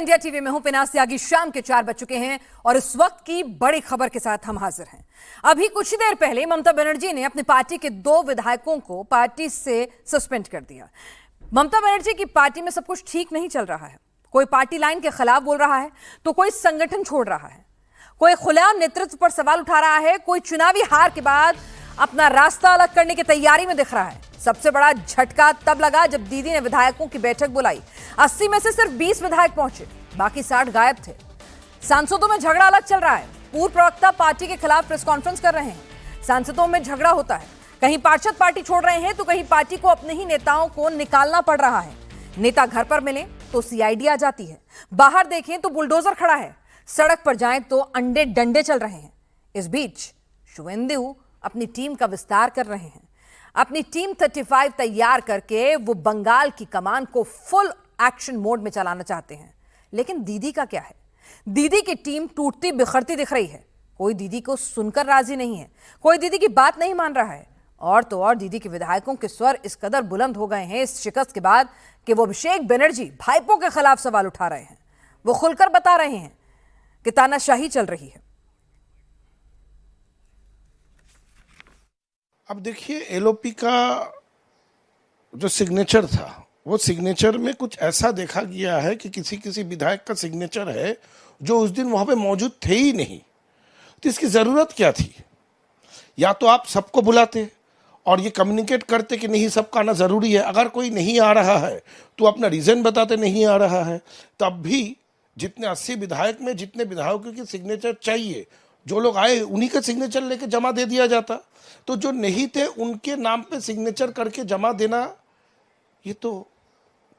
India TV में हूं पिनास त्यागी। शाम के 4 बज चुके हैं और इस वक्त की बड़ी खबर के साथ हम हाजिर हैं। अभी कुछ ही देर पहले ममता बनर्जी ने अपनी पार्टी के 2 विधायकों को पार्टी से सस्पेंड कर दिया। ममता बनर्जी की पार्टी में सब कुछ ठीक नहीं चल रहा है। कोई पार्टी लाइन के खिलाफ बोल रहा है तो कोई संगठन छोड़ रहा है, कोई खुलेआम नेतृत्व पर सवाल उठा रहा है, कोई चुनावी हार के बाद अपना रास्ता अलग करने की तैयारी में दिख रहा है। सबसे बड़ा झटका तब लगा जब दीदी ने विधायकों की बैठक बुलाई। 80 में से सिर्फ 20 विधायक पहुंचे, बाकी 60 गायब थे। सांसदों में झगड़ा अलग चल रहा है। पूर्व प्रवक्ता पार्टी के खिलाफ प्रेस कॉन्फ्रेंस कर रहे हैं। सांसदों में झगड़ा होता है, कहीं पार्षद पार्टी छोड़ रहे हैं तो कहीं पार्टी को अपने ही नेताओं को निकालना पड़ रहा है। नेता घर पर मिले तो सीआईडी आ जाती है, बाहर देखें तो बुलडोजर खड़ा है, सड़क पर जाएं तो अंडे डंडे चल रहे हैं। इस बीच शुवेंदु अपनी टीम का विस्तार कर रहे हैं। अपनी टीम 35 तैयार करके वो बंगाल की कमान को फुल एक्शन मोड में चलाना चाहते हैं। लेकिन दीदी का क्या है? दीदी की टीम टूटती बिखरती दिख रही है। कोई दीदी को सुनकर राजी नहीं है, कोई दीदी की बात नहीं मान रहा है। और तो और दीदी के विधायकों के स्वर इस कदर बुलंद हो गए हैं इस शिकस्त के बाद कि वो अभिषेक बनर्जी भाईपों के खिलाफ सवाल उठा रहे हैं। वो खुलकर बता रहे हैं कि तानाशाही चल रही है। अब देखिए, एलओपी का जो सिग्नेचर था वो सिग्नेचर में कुछ ऐसा देखा गया है कि किसी विधायक का सिग्नेचर है जो उस दिन वहां पे मौजूद थे ही नहीं। तो इसकी जरूरत क्या थी? या तो आप सबको बुलाते और ये कम्युनिकेट करते कि नहीं, सबका आना जरूरी है। अगर कोई नहीं आ रहा है तो अपना रीजन बताते नहीं आ रहा है। तब भी जितने 80 विधायक में जितने विधायकों की सिग्नेचर चाहिए, जो लोग आए उन्हीं का सिग्नेचर लेके जमा दे दिया जाता। तो जो नहीं थे उनके नाम पे सिग्नेचर करके जमा देना, ये तो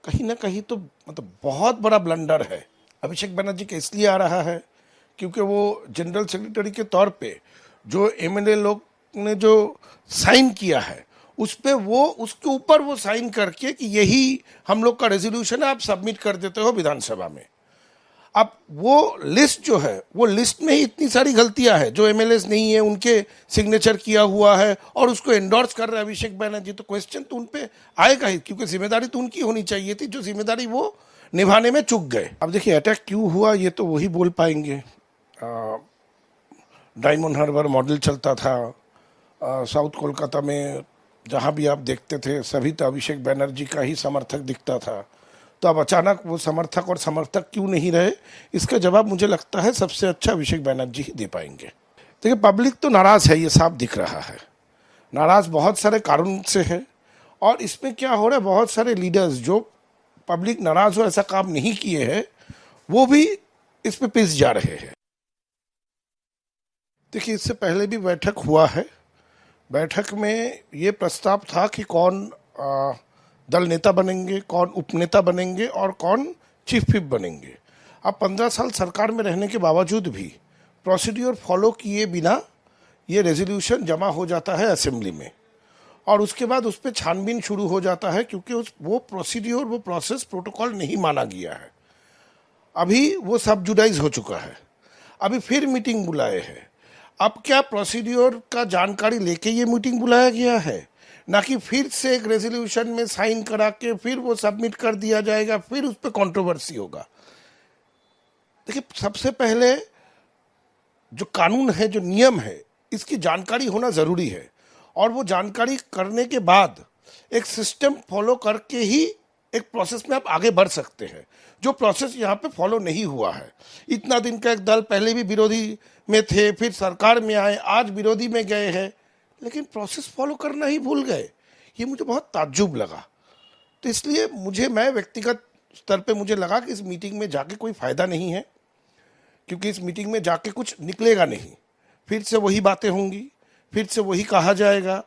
कहीं ना कहीं तो मतलब बहुत बड़ा ब्लंडर है। अभिषेक बनर्जी का इसलिए आ रहा है क्योंकि वो जनरल सेक्रेटरी के तौर पे जो एमएलए लोग ने जो साइन किया है उस पे वो उसके ऊपर वो साइन करके कि यही हम लोग का रेजोल्यूशन है, आप सबमिट कर देते हो विधानसभा में। अब वो लिस्ट जो है, वो लिस्ट में ही इतनी सारी गलतियां हैं। जो एमएलएस नहीं है उनके सिग्नेचर किया हुआ है और उसको एंडोर्स कर रहे हैं अभिषेक बनर्जी। तो क्वेश्चन तो उन पे आएगा ही, क्योंकि जिम्मेदारी तो उनकी होनी चाहिए थी, जो जिम्मेदारी वो निभाने में चूक गए। अब देखिए, अटैक क्यों हुआ ये तो वही बोल पाएंगे। डायमंड हार्बर मॉडल चलता था साउथ कोलकाता में, जहां भी आप देखते थे सभी तो अभिषेक बनर्जी का ही समर्थक दिखता था। तो अब अचानक वो समर्थक और समर्थक क्यों नहीं रहे, इसका जवाब मुझे लगता है सबसे अच्छा अभिषेक बनर्जी ही दे पाएंगे। देखिए, पब्लिक तो नाराज है, ये साफ दिख रहा है। नाराज बहुत सारे कारण से है और इसमें क्या हो रहा है, बहुत सारे लीडर्स जो पब्लिक नाराज हो ऐसा काम नहीं किए हैं, वो भी इस पे पिस जा रहे हैं। देखिए, इससे पहले भी बैठक हुआ है। बैठक में ये प्रस्ताव था कि कौन दल नेता बनेंगे, कौन उपनेता बनेंगे और कौन चीफ व्हिप बनेंगे। अब 15 साल सरकार में रहने के बावजूद भी प्रोसीड्यूर फॉलो किए बिना ये रेजोल्यूशन जमा हो जाता है असेंबली में और उसके बाद उस पर छानबीन शुरू हो जाता है, क्योंकि वो प्रोसीड्यूर, वो प्रोसेस, प्रोटोकॉल नहीं माना गया है। अभी वो सब जुडाइज हो चुका है। अभी फिर मीटिंग बुलाए हैं। अब क्या प्रोसीड्यूर का जानकारी लेके ये मीटिंग बुलाया गया है, ना कि फिर से एक रेजोल्यूशन में साइन करा के फिर वो सबमिट कर दिया जाएगा, फिर उस पर कंट्रोवर्सी होगा। देखिए, सबसे पहले जो कानून है, जो नियम है, इसकी जानकारी होना जरूरी है और वो जानकारी करने के बाद एक सिस्टम फॉलो करके ही एक प्रोसेस में आप आगे बढ़ सकते हैं, जो प्रोसेस यहाँ पे फॉलो नहीं हुआ है। इतना दिन का एक दल पहले भी विरोधी में थे, फिर सरकार में आए, आज विरोधी में गए हैं, लेकिन प्रोसेस फॉलो करना ही भूल गए। ये मुझे बहुत ताज्जुब लगा। तो इसलिए मैं व्यक्तिगत स्तर पे मुझे लगा कि इस मीटिंग में जाके कोई फायदा नहीं है, क्योंकि इस मीटिंग में जाके कुछ निकलेगा नहीं। फिर से वही बातें होंगी, फिर से वही कहा जाएगा,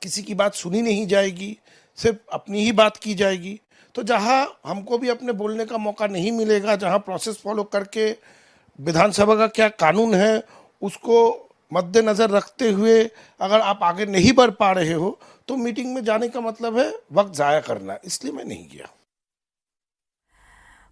किसी की बात सुनी नहीं जाएगी, सिर्फ अपनी ही बात की जाएगी। तो जहां हमको भी अपने बोलने का मौका नहीं मिलेगा, जहां प्रोसेस फॉलो करके विधानसभा का क्या कानून है उसको मद्देनजर रखते हुए अगर आप आगे नहीं बढ़ पा रहे हो, तो मीटिंग में जाने का मतलब है वक्त जाया करना। इसलिए मैं नहीं गया।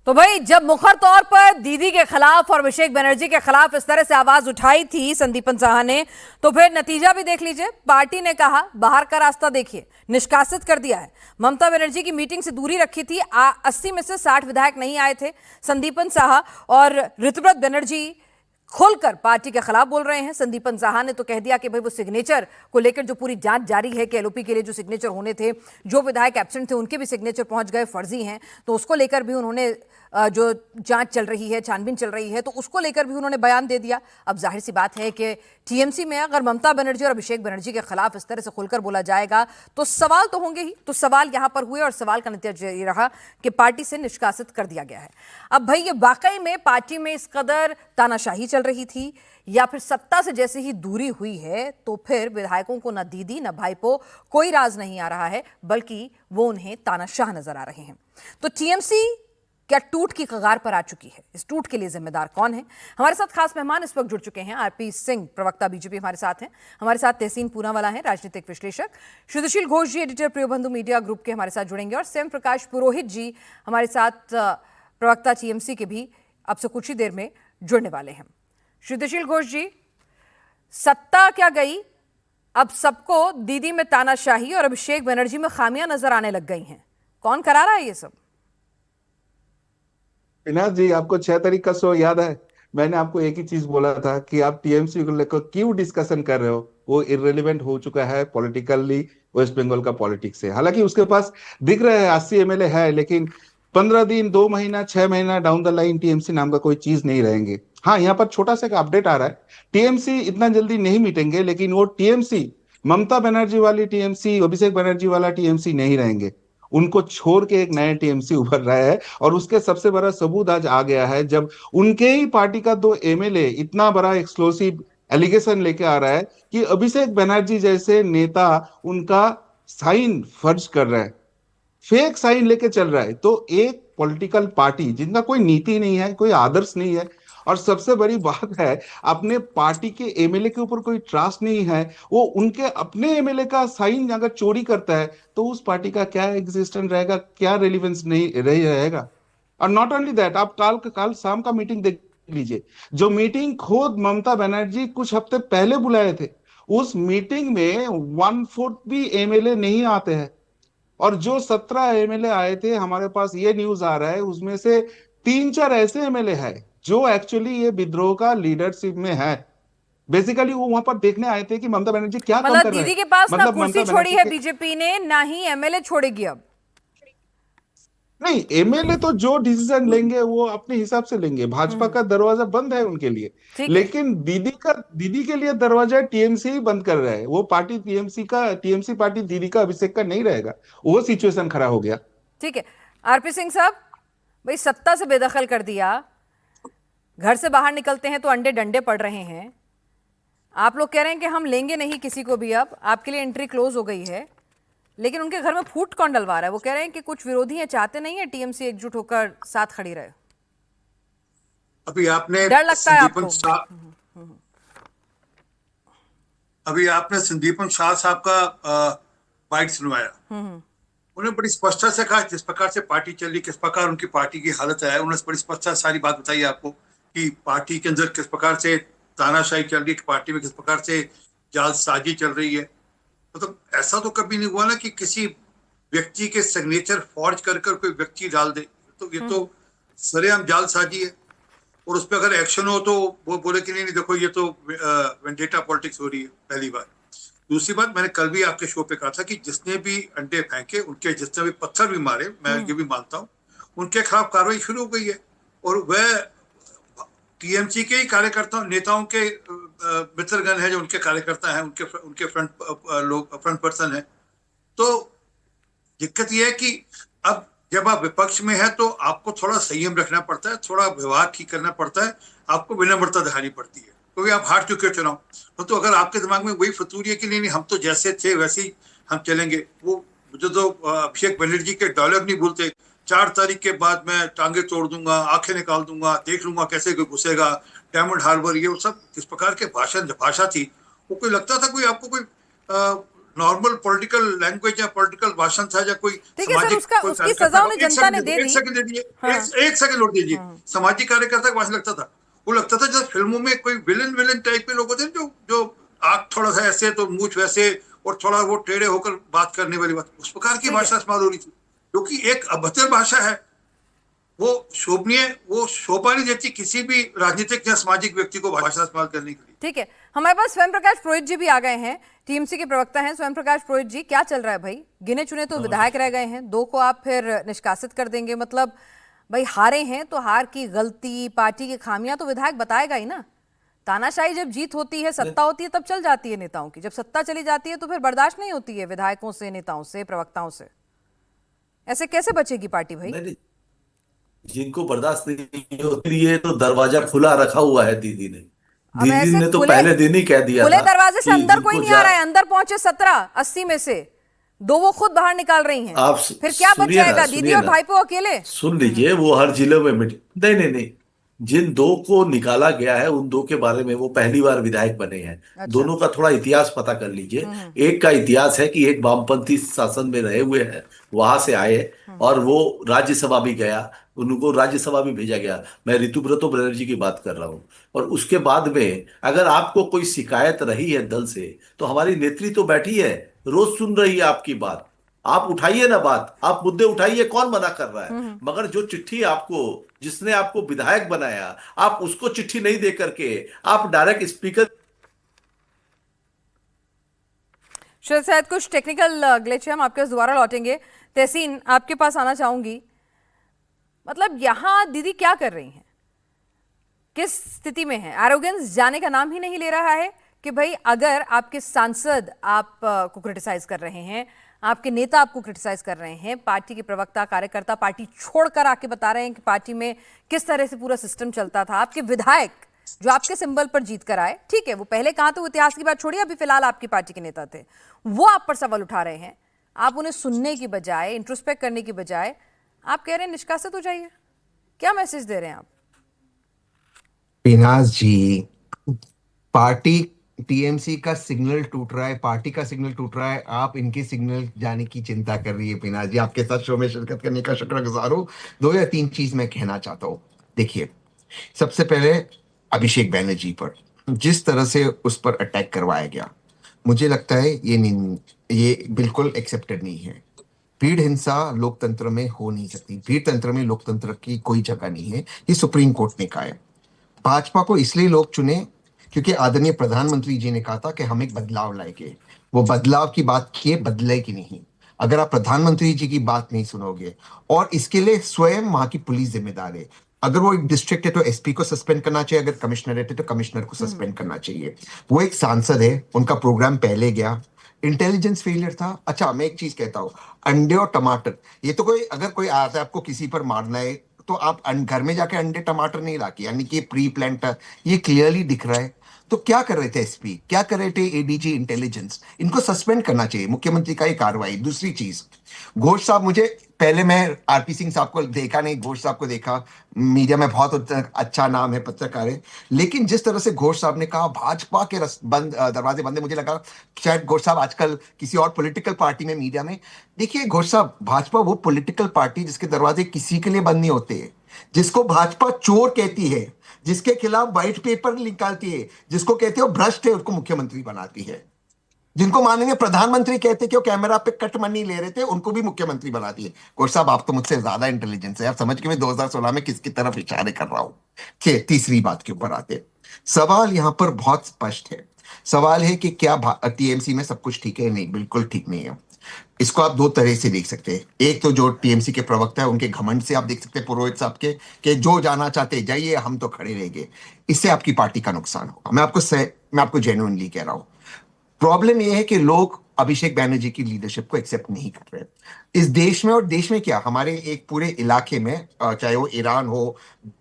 तो भाई जब मुखर तौर पर दीदी के खिलाफ और अभिषेक बनर्जी के खिलाफ इस तरह से आवाज उठाई थी संदीपन साहा ने, तो फिर नतीजा भी देख लीजिए। पार्टी ने कहा बाहर का रास्ता देखिए, निष्कासित कर दिया है। ममता बनर्जी की मीटिंग से दूरी रखी थी। 80 में से 60 विधायक नहीं आए थे। संदीपन साहा और ऋतुव्रत बनर्जी खुलकर पार्टी के खिलाफ बोल रहे हैं। संदीपन साहा ने तो कह दिया कि भाई वो सिग्नेचर को लेकर जो पूरी जांच जारी है कि एलओपी के लिए जो सिग्नेचर होने थे, जो विधायक एब्सेंट थे उनके भी सिग्नेचर पहुंच गए, फर्जी हैं, तो उसको लेकर भी उन्होंने जो जांच चल रही है, छानबीन चल रही है, तो उसको लेकर भी उन्होंने बयान दे दिया। अब जाहिर सी बात है कि टीएमसी में अगर ममता बनर्जी और अभिषेक बनर्जी के खिलाफ इस तरह से खुलकर बोला जाएगा तो सवाल तो होंगे ही। तो सवाल यहां पर हुए और सवाल का नतीजा ये रहा कि पार्टी से निष्कासित कर दिया गया है। अब भाई ये वाकई में पार्टी में इस कदर तानाशाही चल रही थी या फिर सत्ता से जैसे ही दूरी हुई है तो फिर विधायकों को न दीदी न भाईपो कोई राज नहीं आ रहा है, बल्कि वो उन्हें तानाशाह नजर आ रहे हैं। तो टीएमसी क्या टूट की कगार पर आ चुकी है? इस टूट के लिए जिम्मेदार कौन है? हमारे साथ खास मेहमान इस वक्त जुड़ चुके हैं। आरपी सिंह, प्रवक्ता बीजेपी, हमारे साथ हैं। हमारे साथ तहसीन पूनावाला हैं, राजनीतिक विश्लेषक। सुशील घोष जी, एडिटर प्रियबंधु मीडिया ग्रुप के, हमारे साथ जुड़ेंगे। और स्वयं प्रकाश पुरोहित जी हमारे साथ प्रवक्ता टीएमसी के भी अब से कुछ ही देर में जुड़ने वाले हैं। सुशील घोष जी, सत्ता क्या गई, अब सबको दीदी में तानाशाही और अभिषेक बनर्जी में खामियां नजर आने लग गई हैं। कौन करा रहा है ये सब? विनाश जी, आपको 6 तारीख का शो याद है? मैंने आपको एक ही चीज बोला था कि आप टीएमसी को लेकर क्यों डिस्कशन कर रहे हो, वो इररिलेवेंट हो चुका है पॉलिटिकली, वेस्ट बंगाल का पॉलिटिक्स से। हालांकि उसके पास दिख रहा है 80 एमएलए है, लेकिन 15 दिन, 2 महीना, 6 महीना डाउन द लाइन टीएमसी नाम का कोई चीज नहीं रहेंगे। हाँ, यहाँ पर छोटा सा अपडेट आ रहा है, टीएमसी इतना जल्दी नहीं मिटेंगे, लेकिन वो टीएमसी, ममता बनर्जी वाली टीएमसी, अभिषेक बनर्जी वाला टीएमसी नहीं रहेंगे। उनको छोड़ के एक नया टीएमसी उभर रहा है। और उसके सबसे बड़ा सबूत आज आ गया है, जब उनके ही पार्टी का 2 एमएलए इतना बड़ा एक्सप्लोसिव एलिगेशन लेके आ रहा है कि अभिषेक बनर्जी जैसे नेता उनका साइन फर्ज कर रहा है, फेक साइन लेके चल रहा है। तो एक पॉलिटिकल पार्टी जिनका कोई नीति नहीं है, कोई आदर्श नहीं है, और सबसे बड़ी बात है अपने पार्टी के एमएलए के ऊपर कोई ट्रस्ट नहीं है, वो उनके अपने एमएलए का साइन अगर चोरी करता है तो उस पार्टी का क्या एग्जिस्टेंस रहेगा, क्या रेलिवेंस नहीं रहेगा। और नॉट ओनली दैट, आप कल शाम का मीटिंग देख लीजिए, जो मीटिंग खुद ममता बनर्जी कुछ हफ्ते पहले बुलाए थे, उस मीटिंग में 1/4 भी एमएलए नहीं आते हैं। और जो 17 एमएलए आए थे, हमारे पास ये न्यूज आ रहा है उसमें से 3-4 ऐसे एमएलए हैं जो एक्चुअली ये विद्रोह का लीडरशिप में है। बेसिकली वो वहां पर देखने आए थे कि ममता बनर्जी क्या काम कर रहे हैं। दीदी के पास ना कुर्सी छोड़ी है के... बीजेपी ने, ना ही एमएलए छोड़ेगी। अब नहीं, एमएलए तो जो डिसीजन लेंगे वो अपने हिसाब से लेंगे, भाजपा का दरवाजा बंद है उनके लिए, लेकिन दीदी के लिए दरवाजा टीएमसी ही बंद कर रहा है। वो पार्टी टीएमसी पार्टी दीदी का, अभिषेक का नहीं रहेगा। वो सिचुएशन खड़ा हो गया। ठीक है आरपी सिंह साहब, भाई सत्ता से बेदखल कर दिया, घर से बाहर निकलते हैं तो अंडे डंडे पड़ रहे हैं। आप लोग कह रहे हैं कि हम लेंगे नहीं किसी को भी, अब आपके लिए एंट्री क्लोज हो गई है, लेकिन उनके घर में फूट कौन डलवा रहा है? वो कह रहे हैं कि कुछ विरोधी हैं, चाहते नहीं है टीएमसी एकजुट होकर साथ खड़ी रहे। अभी आपने डर लगता है आपको? अभी आपने संदीपन शाह साहब का बाइट सुनवाया। उन्होंने बड़ी स्पष्टता से कहा जिस प्रकार से पार्टी चल रही, किस प्रकार उनकी पार्टी की हालत है। उन्होंने बड़ी स्पष्टता सारी बात बताई आपको कि पार्टी के अंदर किस प्रकार से तानाशाही चल रही है, पार्टी में किस प्रकार से जालसाजी चल रही है। मतलब ऐसा तो कभी नहीं हुआ ना कि किसी व्यक्ति के सिग्नेचर फॉर्ज कर कोई व्यक्ति डाल दे। तो ये तो सरेआम जालसाजी है। और उस पर अगर एक्शन हो तो वो बोले कि नहीं देखो ये तो वेंडेटा पॉलिटिक्स हो रही है, पहली बात। दूसरी बात, मैंने कल भी आपके शो पे कहा था कि जिसने भी अंडे फेंके, उनके जिसने भी पत्थर भी मारे, मैं ये भी मानता हूँ, उनके खिलाफ कार्रवाई शुरू हो गई है। और वह टीएमसी के ही कार्यकर्ताओं, नेताओं के मित्रगण है, जो उनके कार्यकर्ता हैं, उनके फ्रंट पर्सन है। तो दिक्कत यह है कि अब जब आप विपक्ष में है तो आपको थोड़ा संयम रखना पड़ता है, थोड़ा व्यवहार ठीक करना पड़ता है, आपको विनम्रता दिखानी पड़ती है, क्योंकि आप हार चुके हो चुनाव। तो अगर आपके दिमाग में वही फतूरी है कि नहीं हम तो जैसे थे वैसे ही हम चलेंगे, वो जो अभिषेक बनर्जी के डायलॉग नहीं भूलते, 4 तारीख के बाद मैं टांगे तोड़ दूंगा, आंखें निकाल दूंगा, देख लूंगा कैसे कोई घुसेगा, डायमंड हार्बर, ये सब किस प्रकार के भाषा थी। वो कोई लगता था कोई आपको कोई नॉर्मल पॉलिटिकल लैंग्वेज या पॉलिटिकल भाषण था या कोई ठीक है सर, सामाजिक उसका कोई उसकी कार्यकर्ता सजा का- उन्हें एक जनता ने सेकंड दे एक दी। सेकंड दे दिए, हाँ। एक सेकंड लौट दीजिए। सामाजिक कार्यकर्ता को ऐसा लगता था, वो लगता था जैसे फिल्मों में कोई विलन विलन टाइप के लोग होते हैं, जो आंख थोड़ा सा ऐसे तो मूछ वैसे और थोड़ा वो टेढ़े होकर बात करने वाली बात, उस प्रकार की ठीक है। भाषा इस्तेमाल हो रही थी, जो कि एक अभद्र भाषा है। वो शोभनीय, वो शोभा नहीं देती किसी भी राजनीतिक या सामाजिक व्यक्ति को भाषा इस्तेमाल करने के लिए। ठीक है, हमारे पास स्वयं प्रकाश पुरोहित जी भी आ गए हैं, टीएमसी के प्रवक्ता हैं। स्वयं प्रकाश पुरोहित जी, क्या चल रहा है भाई? गिने चुने तो विधायक रह गए हैं, 2 को आप फिर निष्कासित कर देंगे, मतलब भाई हारे हैं तो हार की गलती, पार्टी की खामियां तो विधायक बताएगा ही ना। तानाशाही जब जीत होती है, सत्ता होती है, तब चल जाती है नेताओं की। जब सत्ता चली जाती है तो फिर बर्दाश्त नहीं होती है विधायकों से, नेताओं से, प्रवक्ताओं से। ऐसे कैसे बचेगी पार्टी भाई? नहीं, जिनको बर्दाश्त नहीं होती है तो दरवाजा खुला रखा हुआ है दीदी ने। अब दीदी ऐसे ने तो खुले पहले दिन ही कह दिया खुले था दरवाजे से कि अंदर कोई जिनको नहीं आ रहा है। अंदर पहुंचे 17-80 में से 2 वो खुद बाहर निकाल रही हैं। आप फिर क्या बच सुनिए ना, जाएगा? दीदी सुनिए और ना, भाईपो अकेले? सुन लीजिए, वो हर जिले में नहीं नहीं नहीं, जिन 2 को निकाला गया है उन 2 के बारे में वो पहली बार विधायक बने हैं। अच्छा। दोनों का थोड़ा इतिहास पता कर लीजिए। एक का इतिहास है कि एक वामपंथी शासन में रहे हुए हैं, वहां से आए और वो राज्यसभा भी गया, उनको राज्यसभा भी भेजा गया। मैं ऋतुव्रतो बनर्जी की बात कर रहा हूँ। और उसके बाद में अगर आपको कोई शिकायत रही है दल से, तो हमारी नेत्री तो बैठी है, रोज सुन रही है आपकी बात। आप उठाइए ना बात, आप मुद्दे उठाइए, कौन मना कर रहा है? मगर जो चिट्ठी आपको, जिसने आपको विधायक बनाया, आप उसको चिट्ठी नहीं दे करके आप डायरेक्ट स्पीकर। शायद कुछ टेक्निकल ग्लिच है, हम आपके पास दोबारा लौटेंगे। तहसीन, आपके पास आना चाहूंगी। मतलब यहां दीदी क्या कर रही हैं? किस स्थिति में है? एरोगेंस जाने का नाम ही नहीं ले रहा है कि भाई अगर आपके सांसद आप को क्रिटिसाइज कर रहे हैं, आपके नेता आपको क्रिटिसाइज कर रहे हैं, पार्टी के प्रवक्ता, कार्यकर्ता पार्टी छोड़कर आके बता रहे हैं कि पार्टी में किस तरह से पूरा सिस्टम चलता था, आपके विधायक जो आपके सिंबल पर जीत कर आए, ठीक है वो पहले कहा तो इतिहास की बात छोड़िए, अभी फिलहाल आपकी पार्टी के नेता थे, वो आप पर सवाल उठा रहे हैं। आप उन्हें सुनने की बजाय, इंट्रोस्पेक्ट करने की बजाय आप कह रहे हैं निष्कासित हो जाइए। क्या मैसेज दे रहे हैं आप? पिनाज जी, पार्टी टीएमसी का सिग्नल टूट रहा है, पार्टी का सिग्नल टूट रहा है, आप इनके सिग्नल जाने की चिंता कर रही है। पिनाज जी, आपके साथ शो में शिरकत करने का शुक्रगुजार हूं। 2 या 3 चीज मैं कहना चाहता हूं। देखिए, सबसे पहले अभिषेक बैनर्जी पर जिस तरह से उस पर अटैक करवाया गया, मुझे लगता है ये बिल्कुल एक्सेप्टेड नहीं है। भीड़ हिंसा लोकतंत्र में हो नहीं सकती। भीड़ तंत्र में लोकतंत्र की कोई जगह नहीं है, ये सुप्रीम कोर्ट ने कहा है। भाजपा को इसलिए लोग चुने क्योंकि आदरणीय प्रधानमंत्री जी ने कहा था कि हम एक बदलाव लाएंगे। वो बदलाव की बात किए, बदले की नहीं। अगर आप प्रधानमंत्री जी की बात नहीं सुनोगे, और इसके लिए स्वयं वहां की पुलिस जिम्मेदार है। अगर वो एक डिस्ट्रिक्ट है तो एसपी को सस्पेंड करना चाहिए, अगर कमिश्नरेट है तो कमिश्नर को सस्पेंड करना चाहिए। वो एक सांसद है, उनका प्रोग्राम पहले गया, इंटेलिजेंस फेलियर था। अच्छा, मैं एक चीज कहता हूं, अंडे और टमाटर, ये तो कोई, अगर कोई आता है आपको किसी पर मारना है तो आप घर में जाके अंडे टमाटर नहीं लाके, यानी कि प्री प्लांट, ये क्लियरली दिख रहा है। तो क्या कर रहे थे एसपी, क्या कर रहे थे एडीजी इंटेलिजेंस? इनको सस्पेंड करना चाहिए, मुख्यमंत्री का ये कार्रवाई। दूसरी चीज, घोष साहब, मुझे पहले मैं आरपी सिंह साहब को देखा नहीं, घोष साहब को देखा, मीडिया में बहुत अच्छा नाम है, पत्रकार है, लेकिन जिस तरह से घोष साहब ने कहा भाजपा के दरवाजे बंद है, मुझे लगा शायद घोष साहब आजकल किसी और पॉलिटिकल पार्टी में मीडिया में। देखिए घोष साहब, भाजपा वो पॉलिटिकल पार्टी जिसके दरवाजे किसी के लिए बंद नहीं होते, जिसको भाजपा चोर कहती है, जिसके खिलाफ व्हाइट पेपर निकालती है, जिसको कहते हो भ्रष्ट है, उसको मुख्यमंत्री बनाती है, जिनको माननीय प्रधानमंत्री कहते कि वो कैमरा पे कट मनी ले रहे थे, उनको भी मुख्यमंत्री बनाती है। घोष साहब, आप तो मुझसे ज्यादा इंटेलिजेंस है, आप समझ के मैं 2016 में किसकी तरफ इशारे कर रहा हूं। तीसरी बात के ऊपर आते, सवाल यहां पर बहुत स्पष्ट है। सवाल है कि क्या टीएमसी में सब कुछ ठीक है? नहीं, बिल्कुल ठीक नहीं है। इसको आप 2 तरह से देख सकते हैं। एक तो जो टीएमसी के प्रवक्ता है उनके घमंड से आप देख सकते हैं, पुरोहित साहब के, कि जो जाना चाहते जाइए, हम तो खड़े रहेंगे। इससे आपकी पार्टी का नुकसान होगा। मैं आपको जेन्युइनली कह रहा हूं। प्रॉब्लम यह है कि लोग अभिषेक बैनर्जी की लीडरशिप को एक्सेप्ट नहीं कर रहे इस देश में। और देश में क्या, हमारे एक पूरे इलाके में, चाहे वो ईरान हो,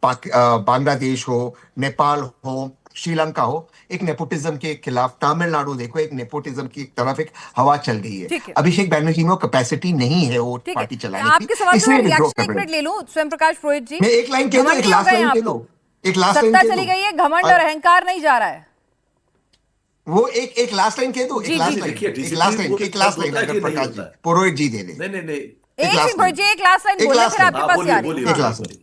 बांग्लादेश हो, नेपाल हो, श्रीलंका हो, एक नेपोटिज्म के खिलाफ, तमिलनाडु देखो, एक नेपोटिज्म की तरफ एक हवा चल गई है। अभिषेक बैनर्जी में कैपेसिटी नहीं है वो पार्टी चलाने की। आपके सवाल का रिएक्शन एक मिनट ले लूं, स्वयं प्रकाश पुरोहित जी। मैं एक लाइन कह दूं, एक लास्ट लाइन कह दूं, एक लास्ट लाइन सत्ता चली गई है, घमंड और अहंकार नहीं जा रहा है। वो एक लास्ट लाइन कह दो, जी, एक लास्ट जी, लाइन, देखिए, एक लास्ट डिसिप्लिन लाइन, वो एक लास्ट होता लाइन है अगर कि नहीं प्रकाश जी, होता है? पुरोहित जी दे दें। नहीं नहीं नहीं, एक लास्ट सेकंड भाई लाइन, जी, एक लास्ट लाइन एक बोलने लास्ट फिर लाइन, आपके हाँ पास ही बोलिए आ रही हूँ। बोलिए एक हाँ। लास्ट बोलिए लाइन।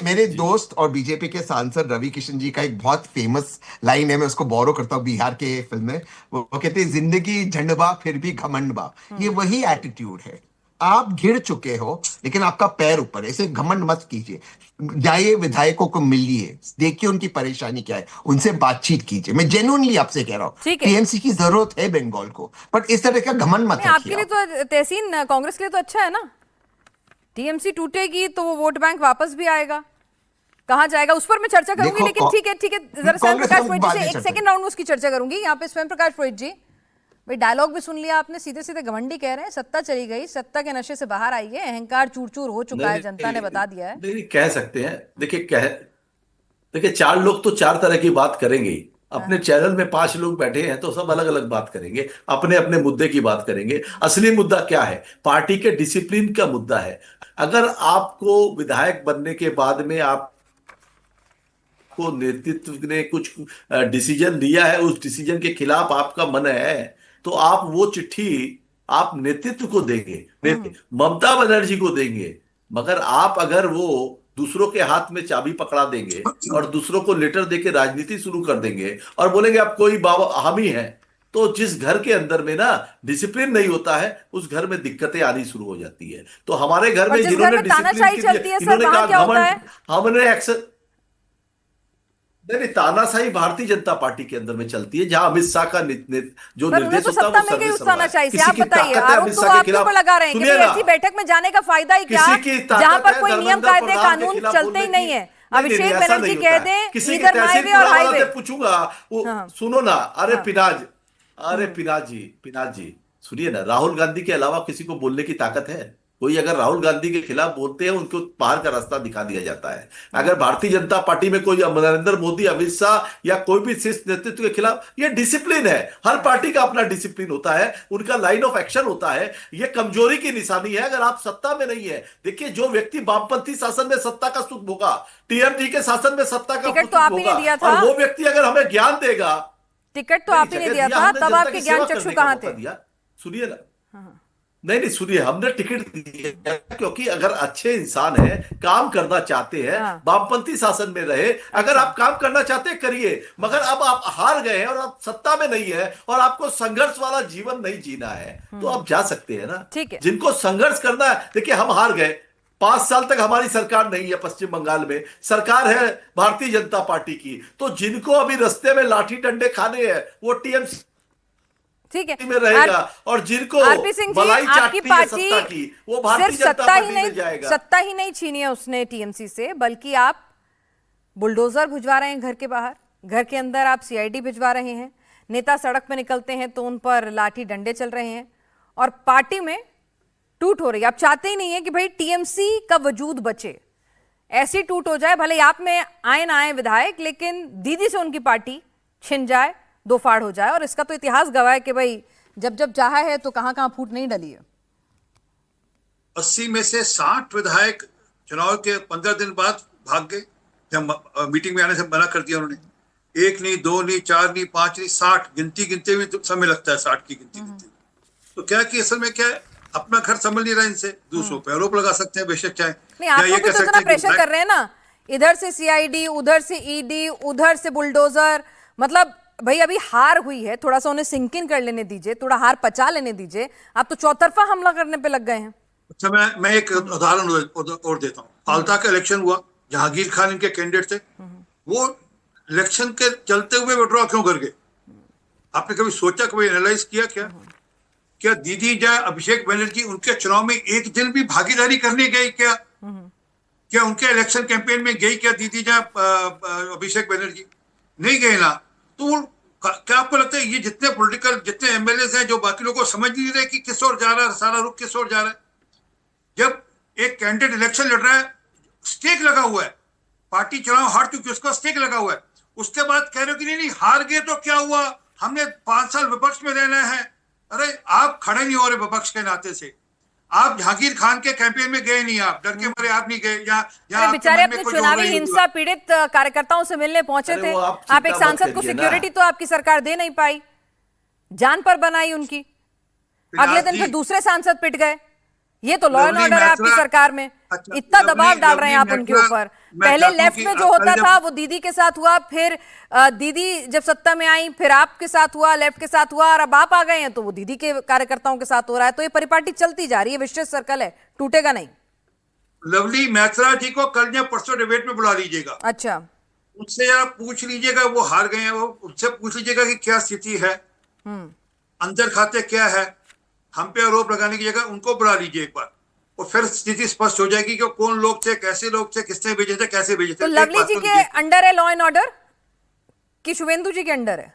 मेरे जी। दोस्त और बीजेपी के सांसद रवि किशन जी का एक बहुत फेमस लाइन है, मैं उसको बोरो करता हूँ बिहार के फिल्म में। वो कहते हैं, जिंदगी झंडबा फिर भी घमंडबा। ये वही एटीट्यूड है। आप घिर चुके हो लेकिन आपका पैर ऊपर है, ऐसे घमंड मत कीजिए। जाइए, विधायकों को मिलिए, देखिए उनकी परेशानी क्या है, उनसे बातचीत कीजिए। मैं जेन्युइनली आपसे कह रहा हूँ, ठीक है। टीएमसी की जरूरत है बंगाल को, बट इस तरह का घमंड मत नहीं, रखिए आपके लिए आप। तो तहसीन कांग्रेस के लिए तो अच्छा है ना। टीएमसी टूटेगी तो वो वोट बैंक वापस भी आएगा, कहाँ जाएगा उस पर मैं चर्चा करूंगी। देखो, लेकिन ठीक है, ठीक है, जरा स्वयं कांग्रेस प्रकाश हम पुरोहित बाद जी में से एक चर्चा सेकंड राउंड में उसकी चर्चा करूंगी। यहाँ पे स्वयं प्रकाश पुरोहित जी, भाई डायलॉग भी सुन लिया आपने, सीधे सीधे घमंडी कह रहे हैं सत्ता चली गई, सत्ता के नशे से बाहर आई है, अहंकार चूर चूर हो चुका है, जनता ने बता दिया है। नहीं, कह सकते हैं। देखिए, चार लोग तो चार तरह की बात करेंगे ही। हाँ, अपने चैनल में पांच लोग बैठे हैं तो सब अलग अलग बात करेंगे, अपने अपने मुद्दे की बात करेंगे। असली मुद्दा क्या है? पार्टी के डिसिप्लिन का मुद्दा है। अगर आपको विधायक बनने के बाद में आपको नेतृत्व ने कुछ डिसीजन लिया है, उस डिसीजन के खिलाफ आपका मन है, तो आप वो चिट्ठी आप नेतृत्व को देंगे, ममता बनर्जी को देंगे। मगर आप अगर वो दूसरों के हाथ में चाबी पकड़ा देंगे और दूसरों को लेटर देके राजनीति शुरू कर देंगे और बोलेंगे आप कोई बाबा हामी है, तो जिस घर के अंदर में ना डिसिप्लिन नहीं होता है, उस घर में दिक्कतें आनी शुरू हो जाती है। तो हमारे घर पर में जिस घर जिन्होंने में डिसिप्लिन तानाशाही के चलती लिए है सर, इन्होंने वहां क्या कहा होता है? घमंड, हमने अक्सर नहीं, तानाशाही भारतीय जनता पार्टी के अंदर में चलती है, जहां अमित शाह का जो पर उन्हें निर्देश तो होता है सत्ता वो मिल गई सर्वे उस सर्वा है। तानाशाही से। किसी आप की बताइए, ताकत है आरोप अमित तो शाह के आपके ऊपर खिलाफ? लगा रहे हैं कि सुनिए भाई ना, ऐसी बैठक में जाने का फायदा ही क्या, किसी की जहां ताकत पर है कोई नियम धर्मेंद्र कायदे प्रधान के कानून खिलाफ चलते बोलने ही की। नहीं है। नहीं नहीं नहीं, अभिषेक ऐसा बनर्जी नहीं कह होता है। दें किसी की इधर तहसील हाईवे और पुरा वाला हाईवे। से पूछूंगा वो, हाँ, सुनो ना, अरे हाँ, पिनाज जी सुनिए ना, राहुल गांधी के अलावा किसी को बोलने की ताकत है? कोई अगर राहुल गांधी के खिलाफ बोलते हैं, उनको बाहर का रास्ता दिखा दिया जाता है। अगर भारतीय जनता पार्टी में कोई नरेंद्र मोदी, अमित शाह या कोई भी शीर्ष नेतृत्व के खिलाफ, ये डिसिप्लिन है। हर पार्टी का अपना डिसिप्लिन होता है, उनका लाइन ऑफ एक्शन होता है। ये कमजोरी की निशानी है अगर आप सत्ता में नहीं है। देखिए, जो व्यक्ति वामपंथी शासन में सत्ता का सुख भोगा, टीएमसी के शासन में सत्ता का टिकट तो सुख आप ही ने भोगा, दिया और था। वो व्यक्ति अगर हमें ज्ञान देगा। टिकट तो नहीं, आप ही ने जगह दिया दिया था, हमने, तब जनता आपके की ज्ञान सेवा चक्षु करने का कहाँ मौका थे? दिया। सुनिए ना, नहीं सुनिए, हमने टिकट दिया क्योंकि अगर अच्छे इंसान हैं, काम करना चाहते हैं, हाँ। वामपंथी शासन में रहे, अगर आप काम करना चाहते हैं करिए। मगर अब आप हार गए हैं और आप सत्ता में नहीं है और आपको संघर्ष वाला जीवन नहीं जीना है, तो आप जा सकते हैं ना। ठीक है। जिनको संघर्ष करना है, देखिए हम हार गए, 5 साल तक हमारी सरकार नहीं है, पश्चिम बंगाल में सरकार है भारतीय जनता पार्टी की। तो जिनको अभी रास्ते में लाठी डंडे खाने हैं, वो टीएमसी ठीक है में रहेगा, और जिनको आरपी सिंह जी, मलाई आपकी चाटनी है पार्टी सत्ता की, वो भारतीय सिर्फ जनता सत्ता ही पार्टी में नहीं, जाएगा। सत्ता ही नहीं छीनी है उसने टीएमसी से, बल्कि आप बुलडोजर भिजवा रहे हैं घर के बाहर, घर के अंदर आप सीआईडी भिजवा रहे हैं, नेता सड़क पे निकलते हैं तो उन पर लाठी डंडे चल रहे हैं, और पार्टी में टूट हो रही है। आप चाहते ही नहीं है कि भाई टीएमसी का वजूद बचे, ऐसी टूट हो जाए, भले आप में आए ना आए विधायक, लेकिन दीदी से उनकी पार्टी छिन जाए, दो फाड़ हो जाए। और इसका तो इतिहास गवाह है कि भाई जब जब चाहा है तो कहां कहां फूट नहीं डली है। 80 में से 60 विधायक चुनाव के 15 दिन बाद भाग गए, जब मीटिंग में आने से मना कर दिया उन्होंने। 1 नहीं, 2 नहीं, 4 नहीं, 5 नहीं, 60 गिनती गिनते हुए तो समय लगता है, 60 की गिनती गिनते हुए। तो क्या कि असल में क्या है, अपना घर संभल नहीं रहा इनसे, दूसरों पे आरोप लगा सकते हैं बेशक चाहे। नहीं, आप लोग भी तो इतना प्रेशर कर रहे हैं ना, इधर से सीआईडी, उधर से ईडी, उधर से बुलडोजर। मतलब भाई अभी हार हुई है, थोड़ा सा उन्हें सिंक इन कर लेने दीजिए, थोड़ा हार पचा लेने दीजिए, आप तो चौतरफा हमला करने पे लग गए हैं। अच्छा, मैं एक उदाहरण और देता हूँ। फालता का इलेक्शन हुआ, जहांगीर खान इनके कैंडिडेट थे, वो इलेक्शन के चलते हुए विड्रॉ क्यों कर गए? आपने कभी सोचा, कभी एनालाइज किया क्या दीदी या अभिषेक बनर्जी उनके चुनाव में एक दिन भी भागीदारी करने गई क्या उनके इलेक्शन कैंपेन में गई क्या दीदी या अभिषेक बनर्जी? नहीं गए ना। तो क्या आपको लगता है ये जितने पॉलिटिकल, जितने एमएलए हैं, जो बाकी लोगों को समझ नहीं रहे कि किस ओर जा रहा है, सारा रुख किस ओर जा रहा है? जब एक कैंडिडेट इलेक्शन लड़ रहा है, स्टेक लगा हुआ है, पार्टी चुनाव हार चुकी है, उसका स्टेक लगा हुआ है, उसके बाद कह रहे हो कि नहीं हार गए तो क्या हुआ, हमने 5 साल विपक्ष में रहना है। अरे आप खड़े नहीं हो रहे विपक्ष के नाते से, आप जहांगीर खान के कैंपेन में गए नहीं, आप डर के मारे आप नहीं गए। या अरे बेचारे अपने चुनावी हिंसा पीड़ित कार्यकर्ताओं से मिलने पहुंचे अरे थे। वो आप आप एक चिंता मत सांसद को करिए ना। सिक्योरिटी तो आपकी सरकार दे नहीं पाई, जान पर बनाई उनकी, अगले दिन फिर दूसरे सांसद पिट गए। ये तो लॉ एंड ऑर्डर है आपकी सरकार में। अच्छा, इतना दबाव डाल रहे हैं आप उनके ऊपर। पहले लेफ्ट में जो होता था वो दीदी के साथ हुआ, फिर दीदी जब सत्ता में आई फिर आपके साथ हुआ, लेफ्ट के साथ हुआ, और अब आप आ गए हैं तो वो दीदी के कार्यकर्ताओं के साथ हो रहा है। तो ये परिपाटी चलती जा रही है, विशेष सर्कल है, टूटेगा नहीं। लवली मैथरा जी को कल या परसों डिबेट में बुला लीजिएगा। अच्छा, उनसे आप पूछ लीजिएगा, वो हार गए हैं, वो उनसे पूछ लीजिएगा कि क्या स्थिति है, अंदर खाते क्या है। हम पे आरोप लगाने की जगह उनको बुला लीजिए एक बार, और फिर स्थिति स्पष्ट हो जाएगी कि कौन लोग थे, कैसे लोग थे, किसने भेजे थे, कैसे भेजे थे। तो लवली जी के अंडर है लॉ एंड ऑर्डर कि शुभेंदु जी के अंडर है?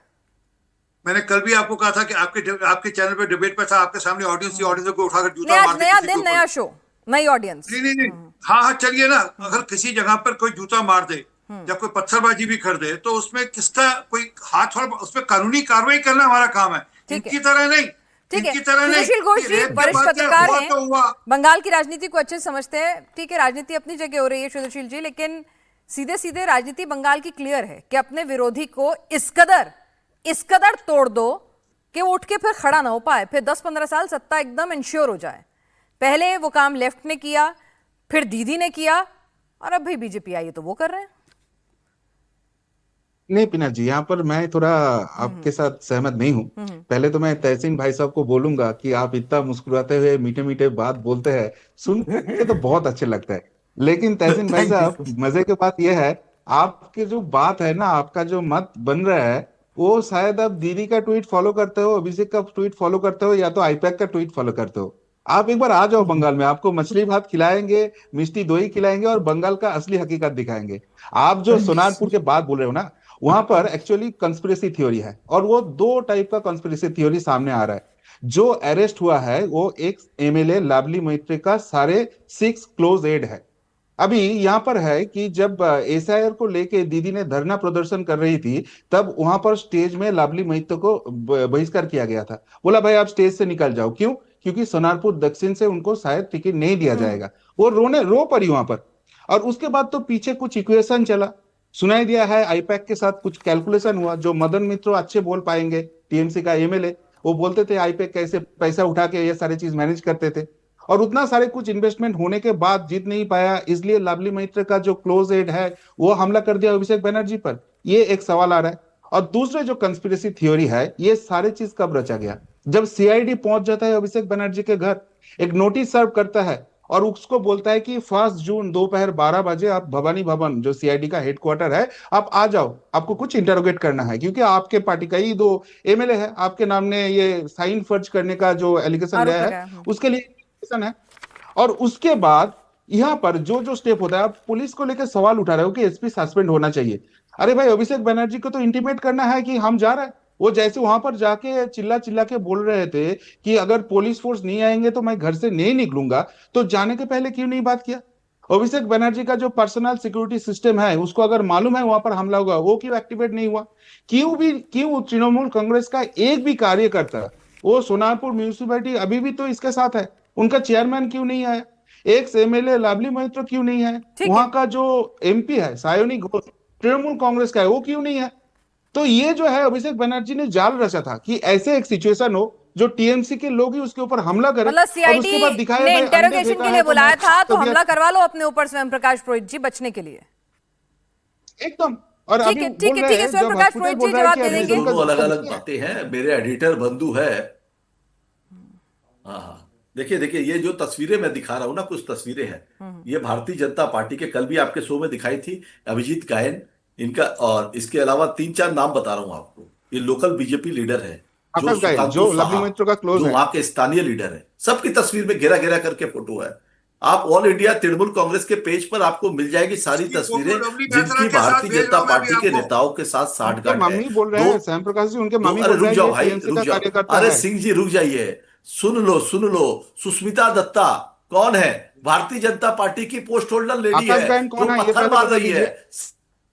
मैंने कल भी आपको कहा था कि आपके चैनल पे डिबेट पे था, आपके सामने ऑडियंस को उठाकर जूता आज मार के नया किसी के दिन, ऊपर। नया शो, नई ऑडियंस। नहीं। हाँ हाँ, चलिए ना। अगर किसी जगह पर कोई जूता मार दे या कोई पत्थरबाजी भी कर दे तो उसमें किसका कोई हाथ, और उसमें कानूनी कार्रवाई करना हमारा काम है, इनकी तरह नहीं। ठीक है, इनकी तरह नहीं। सुशील घोष जी रेप के वरिष्ठ बाद क्या पत्रकार हुआ हैं, तो हुआ। बंगाल की राजनीति को अच्छे से समझते हैं। ठीक है, राजनीति अपनी जगह हो रही है सुशील जी, लेकिन सीधे सीधे राजनीति बंगाल की क्लियर है कि अपने विरोधी को इस कदर तोड़ दो कि वो उठ के फिर खड़ा ना हो पाए, फिर 10-15 साल सत्ता एकदम इंश्योर हो जाए। पहले वो काम लेफ्ट ने किया, फिर दीदी ने किया, और अब भाई बीजेपी आई है तो वो कर रहे हैं। नहीं पिनाक जी, यहाँ पर मैं थोड़ा आपके साथ सहमत नहीं हूँ। पहले तो मैं तहसीन भाई साहब को बोलूंगा कि आप इतना मुस्कुराते हुए मीठे मीठे बात बोलते हैं, सुन के तो बहुत अच्छे लगता है। लेकिन तहसीन भाई साहब, मजे की बात यह है, आपके जो बात है ना, आपका जो मत बन रहा है, वो शायद आप दीदी का ट्वीट फॉलो करते हो, अभिषेक का ट्वीट फॉलो करते हो, या तो आईपैक का ट्वीट फॉलो करते हो। आप एक बार आ जाओ बंगाल में, आपको मछली भात खिलाएंगे, मिष्टी दोई खिलाएंगे, और बंगाल का असली हकीकत दिखाएंगे। आप जो सोनारपुर के बात बोल रहे हो ना, वहां पर एक्चुअली कंस्पिरेसी थ्योरी है, और वो दो टाइप का कंस्पिरेसी थ्योरी सामने आ रहा है। जो अरेस्ट हुआ है वो एक एमएलए लावली मैत्री का सारे 6 क्लोज एड है। अभी यहाँ पर है कि जब एसआईआर को लेके दीदी ने धरना प्रदर्शन कर रही थी, तब वहां पर स्टेज में लावली महतो को बहिष्कार किया गया था। बोला भाई आप स्टेज से निकल जाओ। क्यों? क्योंकि सोनारपुर दक्षिण से उनको शायद टिकट नहीं दिया जाएगा। वो रो पड़ी वहां पर। और उसके बाद तो पीछे कुछ इक्वेशन चला, सुनाई दिया है, आईपैक के साथ कुछ कैलकुलेशन हुआ। जो मदन मित्रो अच्छे बोल पाएंगे, टीएमसी का एमएलए, वो बोलते थे आईपैक कैसे पैसा उठा के ये सारी चीज मैनेज करते थे। और उतना सारे कुछ इन्वेस्टमेंट होने के बाद जीत नहीं पाया, इसलिए लावली मैत्र का जो क्लोज एड है वो हमला कर दिया अभिषेक बनर्जी पर। ये एक सवाल आ रहा है। और दूसरे जो कंस्पिरेसी थ्योरी है, ये सारे चीज कब रचा गया? जब सीआईडी पहुंच जाता है अभिषेक बनर्जी के घर, एक नोटिस सर्व करता है, और उसको बोलता है कि 1 जून दोपहर 12 बजे आप भवानी भवन, जो सीआईडी का हेडक्वार्टर है, आप आ जाओ, आपको कुछ इंटरोगेट करना है, क्योंकि आपके पार्टी का ही 2 एमएलए है, आपके नाम ने ये साइन फर्ज करने का जो एलिगेशन गया है उसके लिए है। और उसके बाद यहाँ पर जो जो स्टेप होता है, आप पुलिस को लेकर सवाल उठा रहे हो कि एसपी सस्पेंड होना चाहिए। अरे भाई, अभिषेक बनर्जी को तो इंटीमेट करना है कि हम जा रहे हैं। वो जैसे वहां पर जाके चिल्ला चिल्ला के बोल रहे थे कि अगर पुलिस फोर्स नहीं आएंगे तो मैं घर से नहीं निकलूंगा, तो जाने के पहले क्यों नहीं बात किया? अभिषेक बनर्जी का जो पर्सनल सिक्योरिटी सिस्टम है, उसको अगर मालूम है वहां पर हमला होगा, वो क्यों एक्टिवेट नहीं हुआ? क्यों तृणमूल कांग्रेस का एक भी कार्यकर्ता, वो सोनारपुर म्यूनिसिपैलिटी अभी भी तो इसके साथ है, उनका चेयरमैन क्यों नहीं आया? एक एमएलए लावली महतो क्यों नहीं है? वहां का जो एमपी है सायोनी घोष, तृणमूल कांग्रेस का है, वो क्यों नहीं है? तो ये जो है अभिषेक बनर्जी ने जाल रचा था कि ऐसे एक सिचुएशन हो जो टीएमसी के लोग ही उसके ऊपर हमला करें, मतलब और उसके बाद दिखाया ने इंटेरोगेशन के लिए बुलाया था, तो हमला करवा लो अपने ऊपर स्वयं प्रकाश पुरोहित जी बचने के लिए। एकदम। और ठीक है, ठीक है, स्वयं प्रकाश पुरोहित जी जवाब दे देंगे। दोनों अलग अलग बातें हैं। मेरे एडिटर बंधु है। हाँ, देखिए ये जो तस्वीरें मैं दिखा रहा हूं ना, कुछ तस्वीरें हैं, ये भारतीय जनता पार्टी के, कल भी आपके शो में दिखाई थी, अभिजीत गायन इनका, और इसके अलावा 3-4 नाम बता रहा हूं आपको। ये लोकल बीजेपी लीडर है जो लावली महतो का क्लोज है, वहां के स्थानीय लीडर है। सबकी तस्वीर में घेरा घेरा करके फोटो है। आप ऑल इंडिया तृणमूल कांग्रेस के पेज पर आपको मिल जाएगी सारी तस्वीरें, जिनकी भारतीय जनता पार्टी के नेताओं के साथ साठगांठ है। मम्मी बोल रहे हैं श्याम प्रकाश जी, उनके मम्मी बोल रहे हैं, रुक जाओ भाई, रुक जाओ। अरे सिंह जी रुक जाइए, सुन लो। सुष्मिता दत्ता कौन है? भारतीय जनता पार्टी की पोस्ट होल्डर लेडी है, जो पत्थर मार रही है।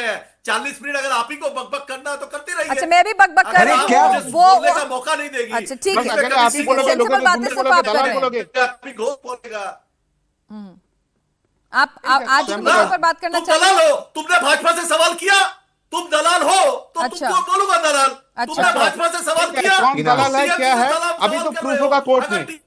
रहे हैं। 40 मिनट अगर आप ही को बकबक करना है तो करते रहिए। अच्छा, मैं भी बकबक कर अगर रही आप क्या? मुझे हूँ बोलने का मौका नहीं देगी। अच्छा, ठीक बस है, अगर आप ही ठीक है, बोलोगे, सेंसिबल लोगों बातें को सिर्फ बोलोगे, आप कर दलाल रहे हैं। बोलोगे। आप ही घोष बोलेगा। आप आज के मुद्दे पर बात करना तुम चाहिए। दलाल हो, तुमने भाजपा से सवाल किया, तुम दलाल हो तो अच्छा। तुमको बोलूंगा दलाल। अच्छा। तुमने भाजपा से सवाल ठीक है, किया, कौन दलाल है, CM क्या से है, सवाल अभी तो कर प्रूफ रहे हो। होगा कोर्ट अगर में,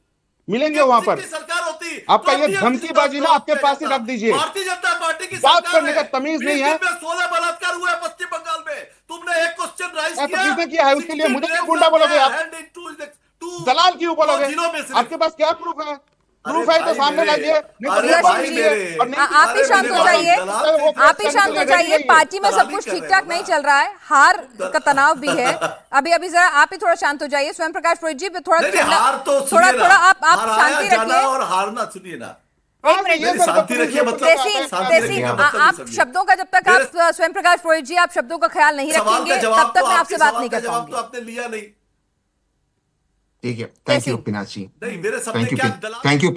मिलेंगे वहां पर। की सरकार होती आपका तो ये TMC धमकीबाजी ना का आपके पास ही जाता। रख दीजिए। भारतीय जनता पार्टी की बात सरकार करने का है। तमीज 20 नहीं है। दिन में 16 बलात्कार हुए पश्चिम बंगाल में। तुमने एक क्वेश्चन राइज तो किया, किसने किया है उसके लिए 16 मुझे क्यों grams गुंडा of बोलोगे आप? hand in two दलाल क्यों दो बोलोगे? जिलों में सिर्फ। आपके पास क्या प्रूफ है? अरे प्रूफ है तो भाई सामने मेरे, लाइए, नहीं तो अरे नहीं भाई कीजिए। मेरे, और नहीं आप ही अरे शांत मेरे हो भाई, जाइए, दलाल वो से आप ही करने शांत के हो लिए जाइए। ready रहिए। पार्टी में सब दलाली कुछ कर ठीक रहे ठाक हो नहीं ना। चल रहा है, हार का तनाव भी है। अभी जरा आप ही थोड़ा शांत हो जाइए। स्वयं प्रकाश पुरोहित जी थोड़ा नहीं नहीं, चिल्ला, हार तो थोड़ा सुनिए ना, थोड़ा आप हार आया शांति जाना रखिए। और हारना सुनिए ना। एक हाँ, तो मिनट ये नहीं, सब शांति पुलिस रखिए में मतलब तहसीन शांति तहसीन रखिए मतलब आप समझिए। शब्दों का जब तक मेरे आप स्वयं प्रकाश पुरोहित जी आप शब्दों का ख्याल नहीं सवाल रखेंगे का जवाब तब तक तो मैं आपके आपसे बात सवाल नहीं का कर जवाब तो पाऊंगी। आपने लिया नहीं। ठीक है, थैंक तहसीन यू पिनाज जी। नहीं, मेरे शब्द थैंक यू क्या दलाल। थैंक यू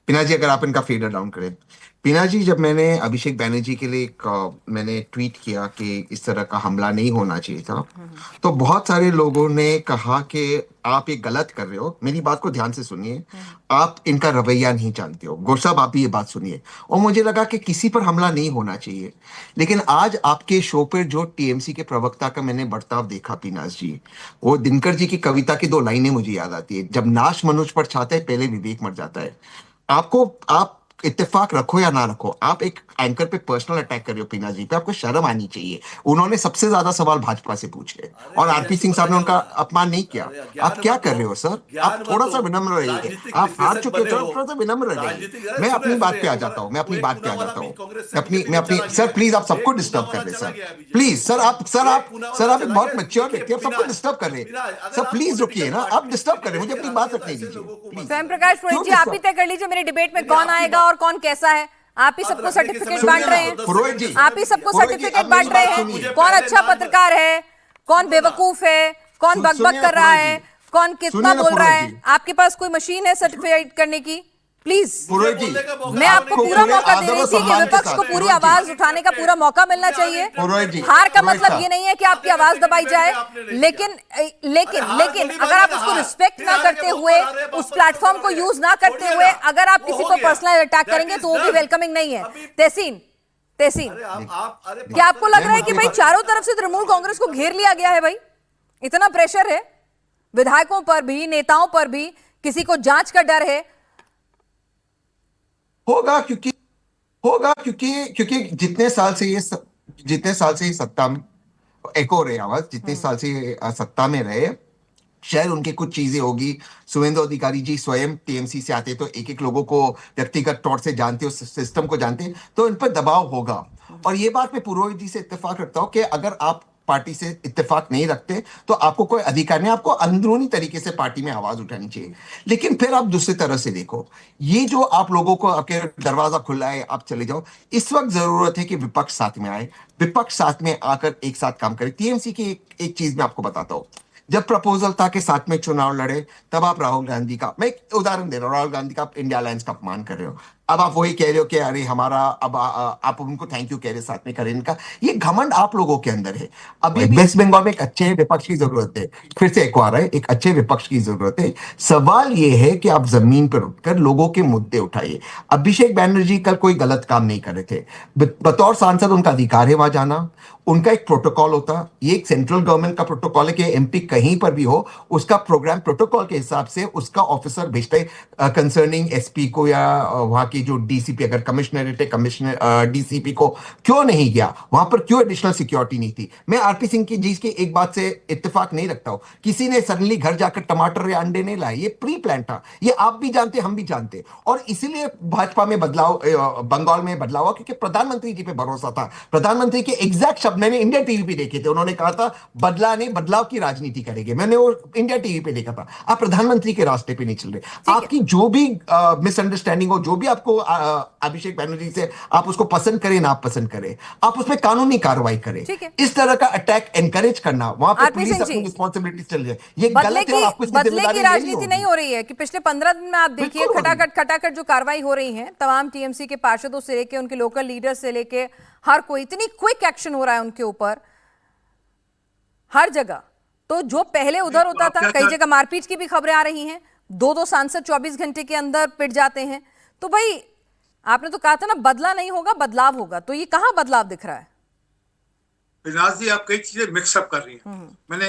पीना जी, अगर आप इनका फीडर डाउन करें। पीना जी, जब मैंने अभिषेक बैनर्जी के लिए मैंने ट्वीट किया कि इस तरह का हमला नहीं होना चाहिए था, तो बहुत सारे लोगों ने कहा कि आप ये गलत कर रहे हो। मेरी बात को ध्यान से सुनिए, आप इनका रवैया नहीं जानते हो। गौर साहब, आप भी ये बात सुनिए। और मुझे लगा कि किसी पर हमला नहीं होना चाहिए, लेकिन आज आपके शो पर जो टीएमसी के प्रवक्ता का मैंने बर्ताव देखा पीनाज जी, वो दिनकर जी की कविता की 2 लाइनें मुझे याद आती है, जब नाश मनुष्य पर छाता है पहले विवेक मर जाता है। आपको, आप इत्तेफाक रखो या ना रखो, आप एक एंकर पे पर्सनल अटैक कर रहे हो पीना जी पे। आपको शर्म आनी चाहिए। उन्होंने सबसे ज्यादा सवाल भाजपा से पूछे और अरे आरपी ऐसी सिंह साहब ने बताइए उनका ना। अपमान नहीं किया। अरे आप क्या मत कर हो, रहे हो सर? ज्ञान आप मत थोड़ा हो, सा विनम्र रहिए। राजनीतिक आप हार विश्लेषक चुके हो, बने थोड़ा हो। थोड़ा सा विनम्र रहिए। राजनीतिक, अरे मैं सुने अपनी बात सुने, पे आ वो जाता हूँ, मैं वो अपनी एक बात पे आ पूना वाला जाता भी हूँ। कांग्रेस से मैं अपनी बीजेपी मैं में अपनी चला सर गया है। प्लीज, आप सबको एक पूना डिस्टर्ब कर वाला रहे हैं चला सर। गया है बीजेपी प्लीज में। सर, आप एक पूना वाला सर आप चला बहुत गया। मैच्योर देखिए, व्यक्ति, आप सबको पिनाज, डिस्टर्ब कर रहे हैं पिनाज, अगर सर। आप प्लीज रुकिए पॉलिटिकल ना, आप पार्टी डिस्टर्ब कर रहे हैं, मुझे लिटिगेट अपनी गिराती बात है तो रखने ऐसे दीजिए लोगों को मत प्लीज। स्वयं गिराइए। प्रकाश पुरोहित क्यों जी आप ही डिस्टर्ब? तय कर लीजिए मेरे डिबेट में नहीं, कौन आपकी आएगा बात- और कौन कैसा है। आप ही अब सबको रखने के सर्टिफिकेट समय बांट मुझे रहे ना हैं, 10 पुरोहित सेकंड जी, का समय आप ही सबको पुरोहित जी, सर्टिफिकेट अब मेरी बांट रहे बात हैं। सुनिए। कौन पहले अच्छा लाइन पत्रकार है, कौन सुनो ना। बेवकूफ है, कौन बकबक सुनिए कर रहा पुरोहित है, जी, कौन कितना सुनिए ना बोल रहा पुरोहित है। जी। आपके पास कोई मशीन है सर्टिफाइड करने की? प्लीज, मुझे पुरोहित जी, बोलने का मौका मैं क्यों आपको नहीं पूरा दिया? मौका दे आदर रही और थी कि सम्मान के विपक्ष साथ, को पूरी पुरोहित जी। आवाज उठाने का पूरा मौका मिलना चाहिए। पुरोहित जी, हार का पुरोहित मतलब साहब। ये नहीं है कि आपकी आवाज दबाई जाए, लेकिन लेकिन अरे हार लेकिन थोड़ी अगर बात आप है, उसको हार। रिस्पेक्ट फिर ना हारे के करते बहुत हुए, बार हारे, उस वापस प्लेटफॉर्म को चल रहे यूज हैं। ना करते छोड़िए हुए ना। अगर आप वो किसी हो पर गया। पर्सनल अटैक That करेंगे is तो वो भी done। वेलकमिंग नहीं है। अभी- तहसीन तहसीन, अरे आप अरे क्या आपको लग मैं रहा है कि मुद्दे भाई पर- चारों तरफ से तृणमूल कांग्रेस को घेर लिया गया है? भाई इतना प्रेशर है, विधायकों पर भी, नेताओं पर भी, किसी को जांच का डर है। होगा क्योंकि क्योंकि जितने साल से ये सत्ता में, एको रहे आवाज, जितने साल से ये, सत्ता में रहे, शायद उनके कुछ चीजें होगी। सुवेंदु अधिकारी जी स्वयं टीएमसी से आते तो एक एक लोगों को व्यक्तिगत तौर से जानते हो, सिस्टम को जानते हैं, तो इन पर दबाव होगा। और ये बात मैं पुरोहित जी से इत्तेफाक रखता हूं कि अगर आप पार्टी से इत्तेफाक नहीं रखते तो आपको कोई अधिकार नहीं, आपको अंदरूनी तरीके से पार्टी में आवाज उठानी चाहिए। लेकिन फिर आप दूसरी तरह से देखो, ये जो आप लोगों को आके दरवाजा खुला है आप चले जाओ, इस वक्त जरूरत है कि विपक्ष साथ में आए, विपक्ष साथ में आकर एक साथ काम करे। टीएमसी की एक चीज मैं आपको बताता हूं, जब प्रपोजल था कि साथ में चुनाव लड़े, तब आप राहुल गांधी का, मैं एक उदाहरण दे रहा हूं, राहुल गांधी का आप इंडिया अलायंस का अपमान कर रहे हो। अब आप वही कह रहे हो कि अरे हमारा, अब आप उनको थैंक यू कह रहे साथ में करें इनका। ये घमंड आप लोगों के अंदर है। अभी वेस्ट बंगाल में एक अच्छे विपक्ष की जरूरत है, फिर से एक बार है, एक अच्छे विपक्ष की जरूरत है। सवाल ये है कि आप जमीन पर उठकर लोगों के मुद्दे उठाइए। अभिषेक बैनर्जी कल कोई गलत काम नहीं कर रहे थे, बतौर सांसद उनका अधिकार है वहां जाना, उनका एक प्रोटोकॉल होता। ये एक सेंट्रल गवर्नमेंट का प्रोटोकॉल है कि एमपी कहीं पर भी हो, उसका प्रोग्राम प्रोटोकॉल के हिसाब से उसका ऑफिसर भेजता है कंसर्निंग एसपी को या वहां की जो डीसीपी, अगर कमिश्नरेट है, कमिश्नर डीसीपी को क्यों नहीं गया वहां पर, क्यों एडिशनल सिक्योरिटी नहीं थी। मैं आरपी सिंह की जी की एक बात से इत्तेफाक नहीं रखता हूं, किसी ने सडनली घर जाकर टमाटर या अंडे नहीं लाए, ये प्री प्लान था, ये आप भी जानते, हम भी जानते। और इसीलिए भाजपा में बदलाव, बंगाल में बदलाव हुआ, क्योंकि प्रधानमंत्री जी पे भरोसा था। प्रधानमंत्री के एग्जैक्ट शब्द मैंने इंडिया टीवी पे देखे थे, उन्होंने कहा था बदला नहीं, बदलाव की राजनीति करेंगे। मैंने वो इंडिया टीवी पे देखा था। आप प्रधानमंत्री के रास्ते पे नहीं चल रहे। आपकी जो भी मिसअंडरस्टैंडिंग हो, जो भी आपको अभिषेक बैनर्जी से, आप उसको पसंद करें ना पसंद करें, आप उसमें कानूनी कार्रवाई करें। ठीक है। इस तरह का अटैक एनकरेज करना, वहां पे आरपी पुलिस सिंह अपनी जी, रिस्पॉन्सिबिलिटी चल जाए, ये बदले गलत है और आपको की इसकी बदले जिम्मेदारी की लेनी राजनीति होगी। नहीं हो रही है कि पिछले 15 दिन में आप देखिए बिल्कुल हो रही खटाखट जो कार्रवाई हो रही है, तमाम टीएमसी के पार्षदों से लेके उनके लोकल लीडर से लेके हर कोई, इतनी क्विक एक्शन हो रहा है उनके ऊपर हर जगह। तो जो पहले उधर होता था, कई जगह मारपीट की भी खबरें आ रही हैं, 2-2 सांसद 24 घंटे के अंदर पिट जाते हैं। तो भाई आपने तो कहा था ना बदला नहीं होगा बदलाव होगा, तो ये कहां बदलाव दिख रहा है? विनाश जी, आप कई चीजें मिक्सअप कर रही हैं। मैंने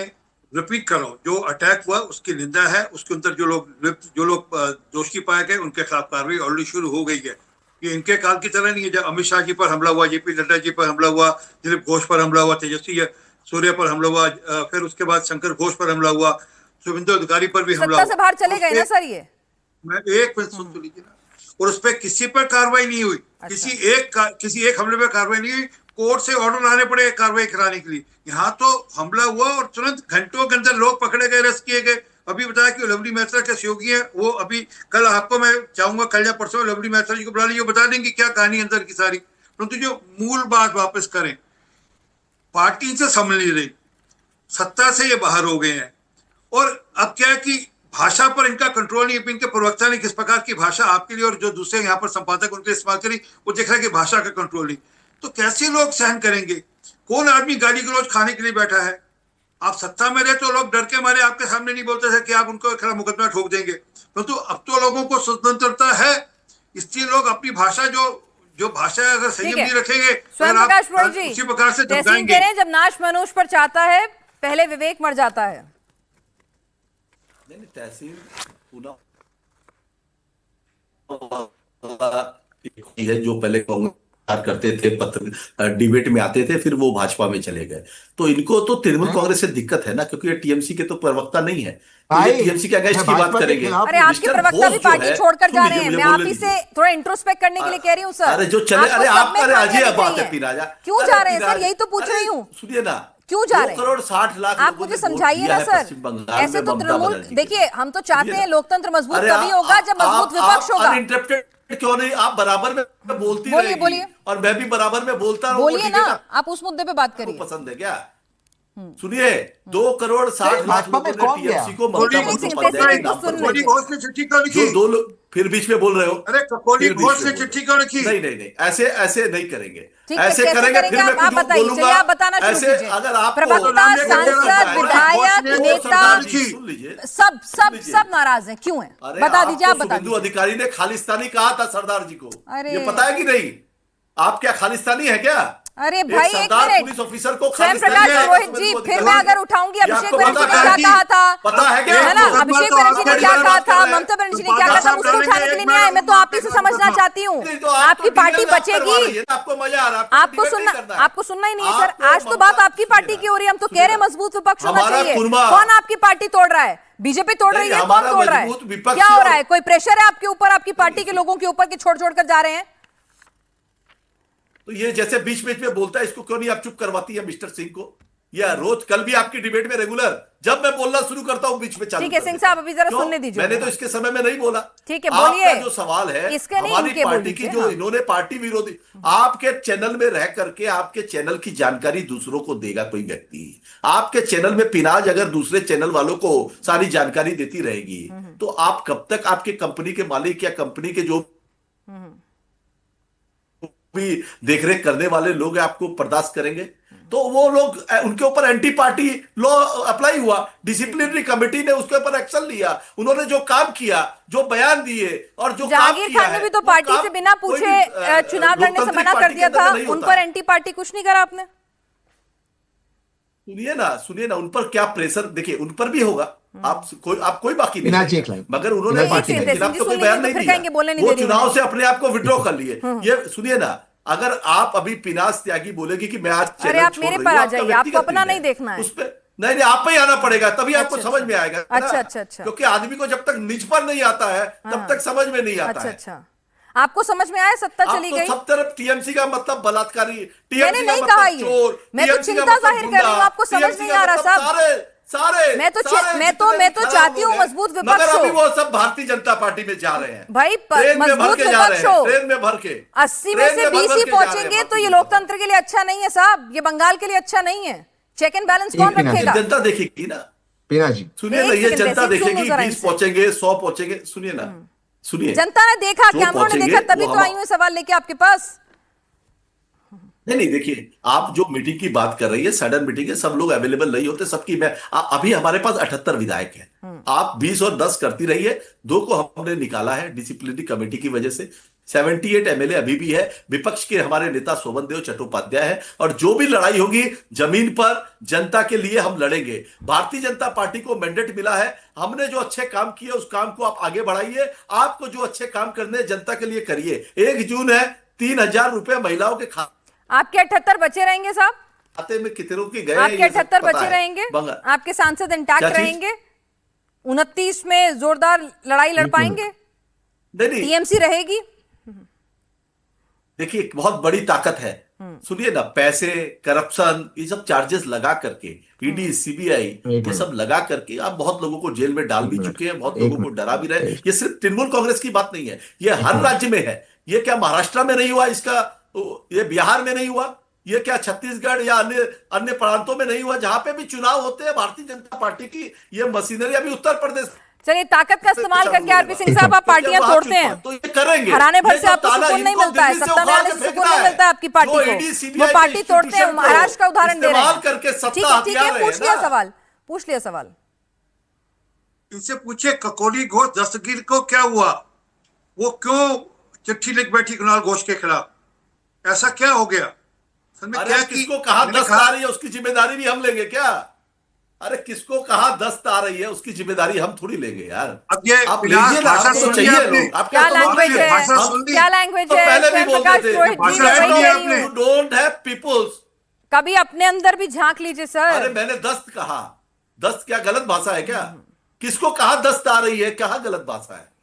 रिपीट कर रहा हूँ, जो अटैक हुआ उसकी निंदा है, उसके अंदर जो लोग दोषी पाए गए उनके खिलाफ कार्रवाई ऑलरेडी शुरू हो गई है। ये इनके काल की तरह नहीं है, जब अमित शाह जी पर हमला हुआ, जेपी नड्डा जी पर हमला हुआ, दिलीप घोष पर हमला हुआ, तेजस्वी सूर्य पर हमला हुआ, फिर उसके बाद शंकर घोष पर हमला हुआ, शुभेंदु अधिकारी पर भी हमला सत्ता हुआ। से बाहर चले गए ना सर ये? मैं एक मिनट सुन तो लीजिए ना। और उस पर किसी पर कार्रवाई नहीं हुई, किसी एक हमले पर कार्रवाई नहीं हुई। कोर्ट से ऑर्डर आने पड़े कार्रवाई कराने के लिए। यहाँ तो हमला हुआ और तुरंत घंटों के अंदर लोग पकड़े गए, अरेस्ट किए गए। अभी बताया कि लवली मैत्रा के सहयोगी हैं, वो अभी कल आपको मैं चाहूंगा कल या परसों लवली मैत्रा जी को बुला लीजिए, बता देंगे क्या कहानी अंदर की सारी। परंतु जो मूल बात वापस करें, पार्टी से समझ नहीं रही, सत्ता से ये बाहर हो गए हैं। और अब क्या है कि भाषा पर इनका कंट्रोल नहीं है। इनके प्रवक्ता ने किस प्रकार की भाषा आपके लिए और जो दूसरे यहाँ पर संपादक उनके इस्तेमाल करी, वो देख रहा है कि भाषा का कंट्रोल नहीं। तो कैसे लोग सहन करेंगे? कौन आदमी गाली गलौज खाने के लिए बैठा है? आप सत्ता में रहे तो लोग डर के मारे आपके सामने नहीं बोलते थे कि आप उनको खिलाफ मुकदमा ठोक देंगे, परंतु अब तो लोगों को स्वतंत्रता है, इसलिए लोग अपनी भाषा जो भाषा अगर संयम नहीं रखेंगे, स्वयं प्रकाश पुरोहित जी उसी प्रकार से जैसे ही कह रहे हैं, जब नाश मनुष्य पर चाहता है पहले विवेक मर जाता है। नहीं, तहसील है जो पहले कांग्रेस करते थे, पत्र डिबेट में आते थे, फिर वो भाजपा में चले गए। तो इनको तो तृणमूल कांग्रेस से दिक्कत है ना, क्योंकि ये टीएमसी के तो प्रवक्ता नहीं है। तो ये टीएमसी के अगेंस्ट की बात करेंगे। अरे आपके प्रवक्ता भी पार्टी छोड़कर जा रहे हैं। मैं आप ही से थोड़ा इंट्रोस्पेक्ट करने के लिए कह रही हूँ सर। अरे जो चले, अरे आप अजय बात है पीराजा, क्यों जा रहे हैं सर? यही तो पूछ रही हूँ, सुनिए ना, क्यों जा रहे हैं? 2 करोड़ 60 लाख आप मुझे समझाइए ना सर। ऐसे तो तृणमूल, देखिए हम तो चाहते हैं लोकतंत्र मजबूत तभी होगा जब मजबूत विपक्ष होगा। क्यों नहीं? आप बराबर में बोलती रहेगी, बोलिए। और मैं भी बराबर में बोलता रहूं। बोलिए ना, आप उस मुद्दे पे बात करिए। पसंद है क्या? सुनिए, 2 करोड़ 60 लाख लोगों ने टीएमसी को ममता बंदोपाध्याय के नाम पर ककोली घोष ने चिट्ठी क्यों लिखी? दो लोग फिर बीच में बोल रहे हो। अरे ककोली घोष ने चिट्ठी क्यों लिखी? नहीं, ऐसे नहीं करेंगे। ऐसे करेंगे फिर मैं कुछ बोलूंगा। आप बताना शुरू कीजिए। अगर आप प्रवक्ता, सांसद, विधायक, नेता सब नाराज हैं, क्यों हैं? बता दीजिए, आप बता दीजिए। अधिकारी ने खालिस्तानी कहा था सरदार जी को, ये पता है कि नहीं? आप क्या खालिस्तानी है क्या? अरे भाई एक मिनट, पुलिस ऑफिसर को स्वयं प्रकाश पुरोहित जी, फिर मैं अगर उठाऊंगी अभिषेक बनर्जी ने क्या कहा था, पता है क्या? है ना? अभिषेक बनर्जी ने क्या कहा था, ममता बनर्जी ने क्या कहा था, उसको उठाने के लिए नहीं आए। मैं तो आप ही से समझना चाहती हूँ, आपकी पार्टी बचेगी? आपको मजा आ रहा है? आपको सुनना ही नहीं है सर। आज तो बात आपकी पार्टी की हो रही है। हम तो कह रहे हैं मजबूत विपक्ष होना चाहिए। कौन आपकी पार्टी तोड़ रहा है? बीजेपी तोड़ रही है? कौन तोड़ रहा है? क्या हो रहा है? कोई प्रेशर है आपके ऊपर, आपकी पार्टी के लोगों के ऊपर, कि छोड़ कर जा रहे हैं? तो ये जैसे बीच में बोलता है, इसको क्यों नहीं आप चुप करवाती है मिस्टर सिंह को? या रोज, कल भी आपकी डिबेट में रेगुलर जब मैं बोलना शुरू करता हूं बीच में चालू। ठीक है सिंह साहब, अभी जरा सुनने दीजिए। मैंने तो इसके समय में नहीं बोला। ठीक है, बोलिए। जो सवाल है इसके नहीं, हमारी इनके पार्टी की, जो इन्होंने पार्टी विरोधी, आपके चैनल में रह करके आपके चैनल की जानकारी दूसरों को देगा कोई व्यक्ति? आपके चैनल में पिनाज अगर दूसरे चैनल वालों को सारी जानकारी देती रहेगी, तो आप कब तक आपके कंपनी के मालिक या कंपनी के जो भी देखरेख करने वाले लोग आपको बर्दाश्त करेंगे? तो वो लोग, उनके ऊपर एंटी पार्टी लॉ अप्लाई हुआ, डिसिप्लिनरी कमेटी ने उसके ऊपर एक्शन लिया। उन्होंने जो काम किया, जो बयान दिए और जो जहांगीर खान ने भी तो पार्टी से बिना पूछे चुनाव लड़ने से मना कर दिया था। उन पर एंटी पार्टी कुछ नहीं करा आपने? सुनिए ना, उन पर क्या प्रेशर, देखिए उन पर भी होगा। आप कोई बाकी नहीं, मगर उन्होंने पार्टी के खिलाफ तो कोई बयान नहीं दिया। वो चुनाव से अपने आप को विड्रॉ कर लिए। ये सुनिए ना, अगर आप अभी पिनाज त्यागी बोलेगी कि मैं आज अरे आप मेरे पर आ जाइए, आपको अपना नहीं देखना है। उस पर नहीं, आप पे आना पड़ेगा, तभी आपको समझ में आएगा। अच्छा। क्योंकि आदमी को जब तक निज पर नहीं आता है तब तक समझ में नहीं आता है। अच्छा, आपको समझ में आया? सत्ता चली गई, सब तरफ टीएमसी का मतलब बलात्कारी, मैंने नहीं कहा ये, मैं तो चिंता जाहिर कर रही हूँ। आपको समझ नहीं आ रहा साहब? सारे मैं तो चाहती हूँ मजबूत विपक्ष हो। अभी वो सब भारतीय जनता पार्टी में जा रहे हैं भाई, मजबूत विपक्ष हो। ट्रेन में भर के 80 में से 20 ही पहुंचेंगे तो ये लोकतंत्र के लिए अच्छा नहीं है साहब, ये बंगाल के लिए अच्छा नहीं है। चेक एंड बैलेंस कौन रखेगा? जनता देखेगी ना पीना जी, सुनिए ना, ये जनता देखेगी। 20 पहुंचेंगे, 100 पहुंचेंगे। सुनिए ना, सुनिए, जनता ने देखा, कैमरों ने देखा, तभी तो आई हूं सवाल लेके आपके पास। नहीं, देखिए, आप जो मीटिंग की बात कर रही है, सडन मीटिंग है, सब लोग अवेलेबल नहीं होते सबकी। मैं अभी हमारे पास 78 विधायक हैं। आप 20 और 10 करती रही है, 2 को हमने निकाला है डिसिप्लिनरी कमेटी की वजह से। 78 एमएलए अभी भी है। विपक्ष के हमारे नेता शोभनदेव चट्टोपाध्याय है, और जो भी लड़ाई होगी जमीन पर जनता के लिए हम लड़ेंगे। भारतीय जनता पार्टी को मैंडेट मिला है, हमने जो अच्छे काम किए उस काम को आप आगे बढ़ाइए। आपको जो अच्छे काम करने हैं जनता के लिए करिए। 1 जून है, 3,000 रुपए महिलाओं के आपके 78 बचे रहेंगे साहब? खाते में कितनों के गए आपके 78 बचे रहेंगे? आपके सांसद इंटैक्ट रहेंगे? 29 में जोरदार लड़ाई लड़ पाएंगे? नहीं, टीएमसी रहेगी? देखिए बहुत बड़ी ताकत है। सुनिए ना, पैसे, करप्शन, ये सब चार्जेस लगा करके, ईडी, सीबीआई, ये सब लगा करके आप बहुत लोगों को जेल में डाल भी चुके हैं, बहुत लोगों को डरा भी रहे। ये सिर्फ तृणमूल कांग्रेस की बात नहीं है, ये हर राज्य में है। ये क्या महाराष्ट्र में नहीं हुआ इसका, ये बिहार में नहीं हुआ, ये क्या छत्तीसगढ़ या अन्य प्रांतों में नहीं हुआ? जहां पे भी चुनाव होते हैं भारतीय जनता पार्टी की ये मशीनरी, अभी उत्तर प्रदेश। चलिए, ताकत का इस्तेमाल करके आरपी सिंह साहब आप पार्टियां तोड़ते हैं, तो ये करेंगे। हराने भर से आपको सुकून नहीं मिलता है, सत्ता में आने से सुकून नहीं मिलता है आपकी पार्टी को, वो पार्टी तोड़ते हैं। महाराष्ट्र का उदाहरण दे रहे हैं। ठीक है, पूछ लिया सवाल। इनसे पूछिए ककोली घोष दस्तगीर को क्या हुआ, वो क्यों चिट्ठी लिख बैठी कुणाल घोष के खिलाफ, ऐसा क्या हो गया? अरे किसको कहा दस्त आ रही है उसकी जिम्मेदारी भी हम लेंगे क्या? अरे किसको कहा दस्त आ रही है उसकी जिम्मेदारी हम थोड़ी लेंगे यार। अब ये आप लीजिए ना, आपको चाहिए लोग, आप क्या लैंग्वेज है, क्या लैंग्वेज है? पहले भी बोलते थे आपने यू डोंट हैव पीपल्स। कभी अपने अंदर भी झांक लीजिए सर। अरे मैंने दस्त कहा, दस्त क्या गलत भाषा है क्या? किसको कहा दस्त आ रही है, कहा गलत भाषा है?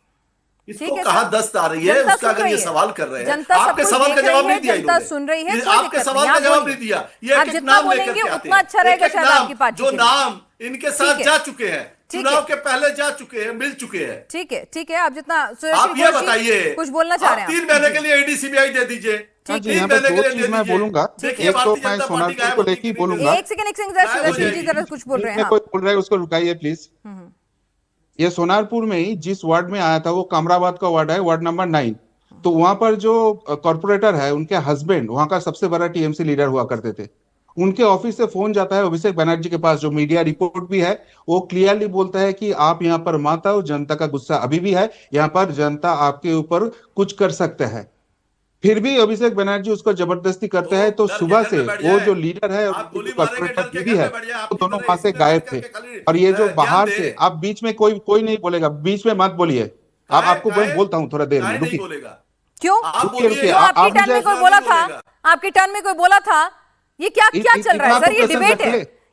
इसको कहा दस्त आ रही है, उसका अगर ये सवाल कर रहे हैं, आपके सवाल का जवाब नहीं दिया इन्होंने, सुन रही है, आपके सवाल का जवाब नहीं दिया। ये आप एक जितना नाम बोलेंगे लेकर के आते उतना अच्छा रहेगा हैं, शायद आपकी पार्टी जो के लिए। नाम इनके साथ जा चुके हैं, ठीक चुनाव है। के पहले जा चुके हैं, मिल चुके हैं। ठीक है, आप जितना आप ये बताइए, कुछ बोलना चाह रहे हैं? 3 महीने के लिए ईडी सीबीआई दे दीजिए। ठीक है, यहाँ पे 2 चीज मैं बोलूंगा। एक तो मैं सोनारपुर को लेके ही बोलूंगा। एक सेकंड जरा कुछ बोल रहे हैं। कोई बोल रहा है उसको रुकाइए प्लीज। ये सोनारपुर में ही जिस वार्ड में आया था वो कामराबाद का वार्ड है, वार्ड नंबर 9। तो वहां पर जो कॉर्पोरेटर है उनके हस्बैंड वहां का सबसे बड़ा टीएमसी लीडर हुआ करते थे। उनके ऑफिस से फोन जाता है अभिषेक बनर्जी के पास, जो मीडिया रिपोर्ट भी है, वो क्लियरली बोलता है कि आप यहाँ पर मत आओ, जनता का गुस्सा अभी भी है, यहाँ पर जनता आपके ऊपर कुछ कर सकते हैं। फिर भी अभिषेक बनर्जी उसको जबरदस्ती करते हैं। तो सुबह से वो जो लीडर है कॉर्पोरेटर भी है, वो दोनों वहां से गायब थे। और ये जो बाहर से, आप बीच में कोई नहीं बोलेगा, बीच में मत बोलिए। आपको मैं बोलता हूँ थोड़ा देर में, रुकिए। क्यों? आपकी टर्न में कोई बोला था? आपकी टर्न में कोई बोला था? ये क्या चल रहा है सर?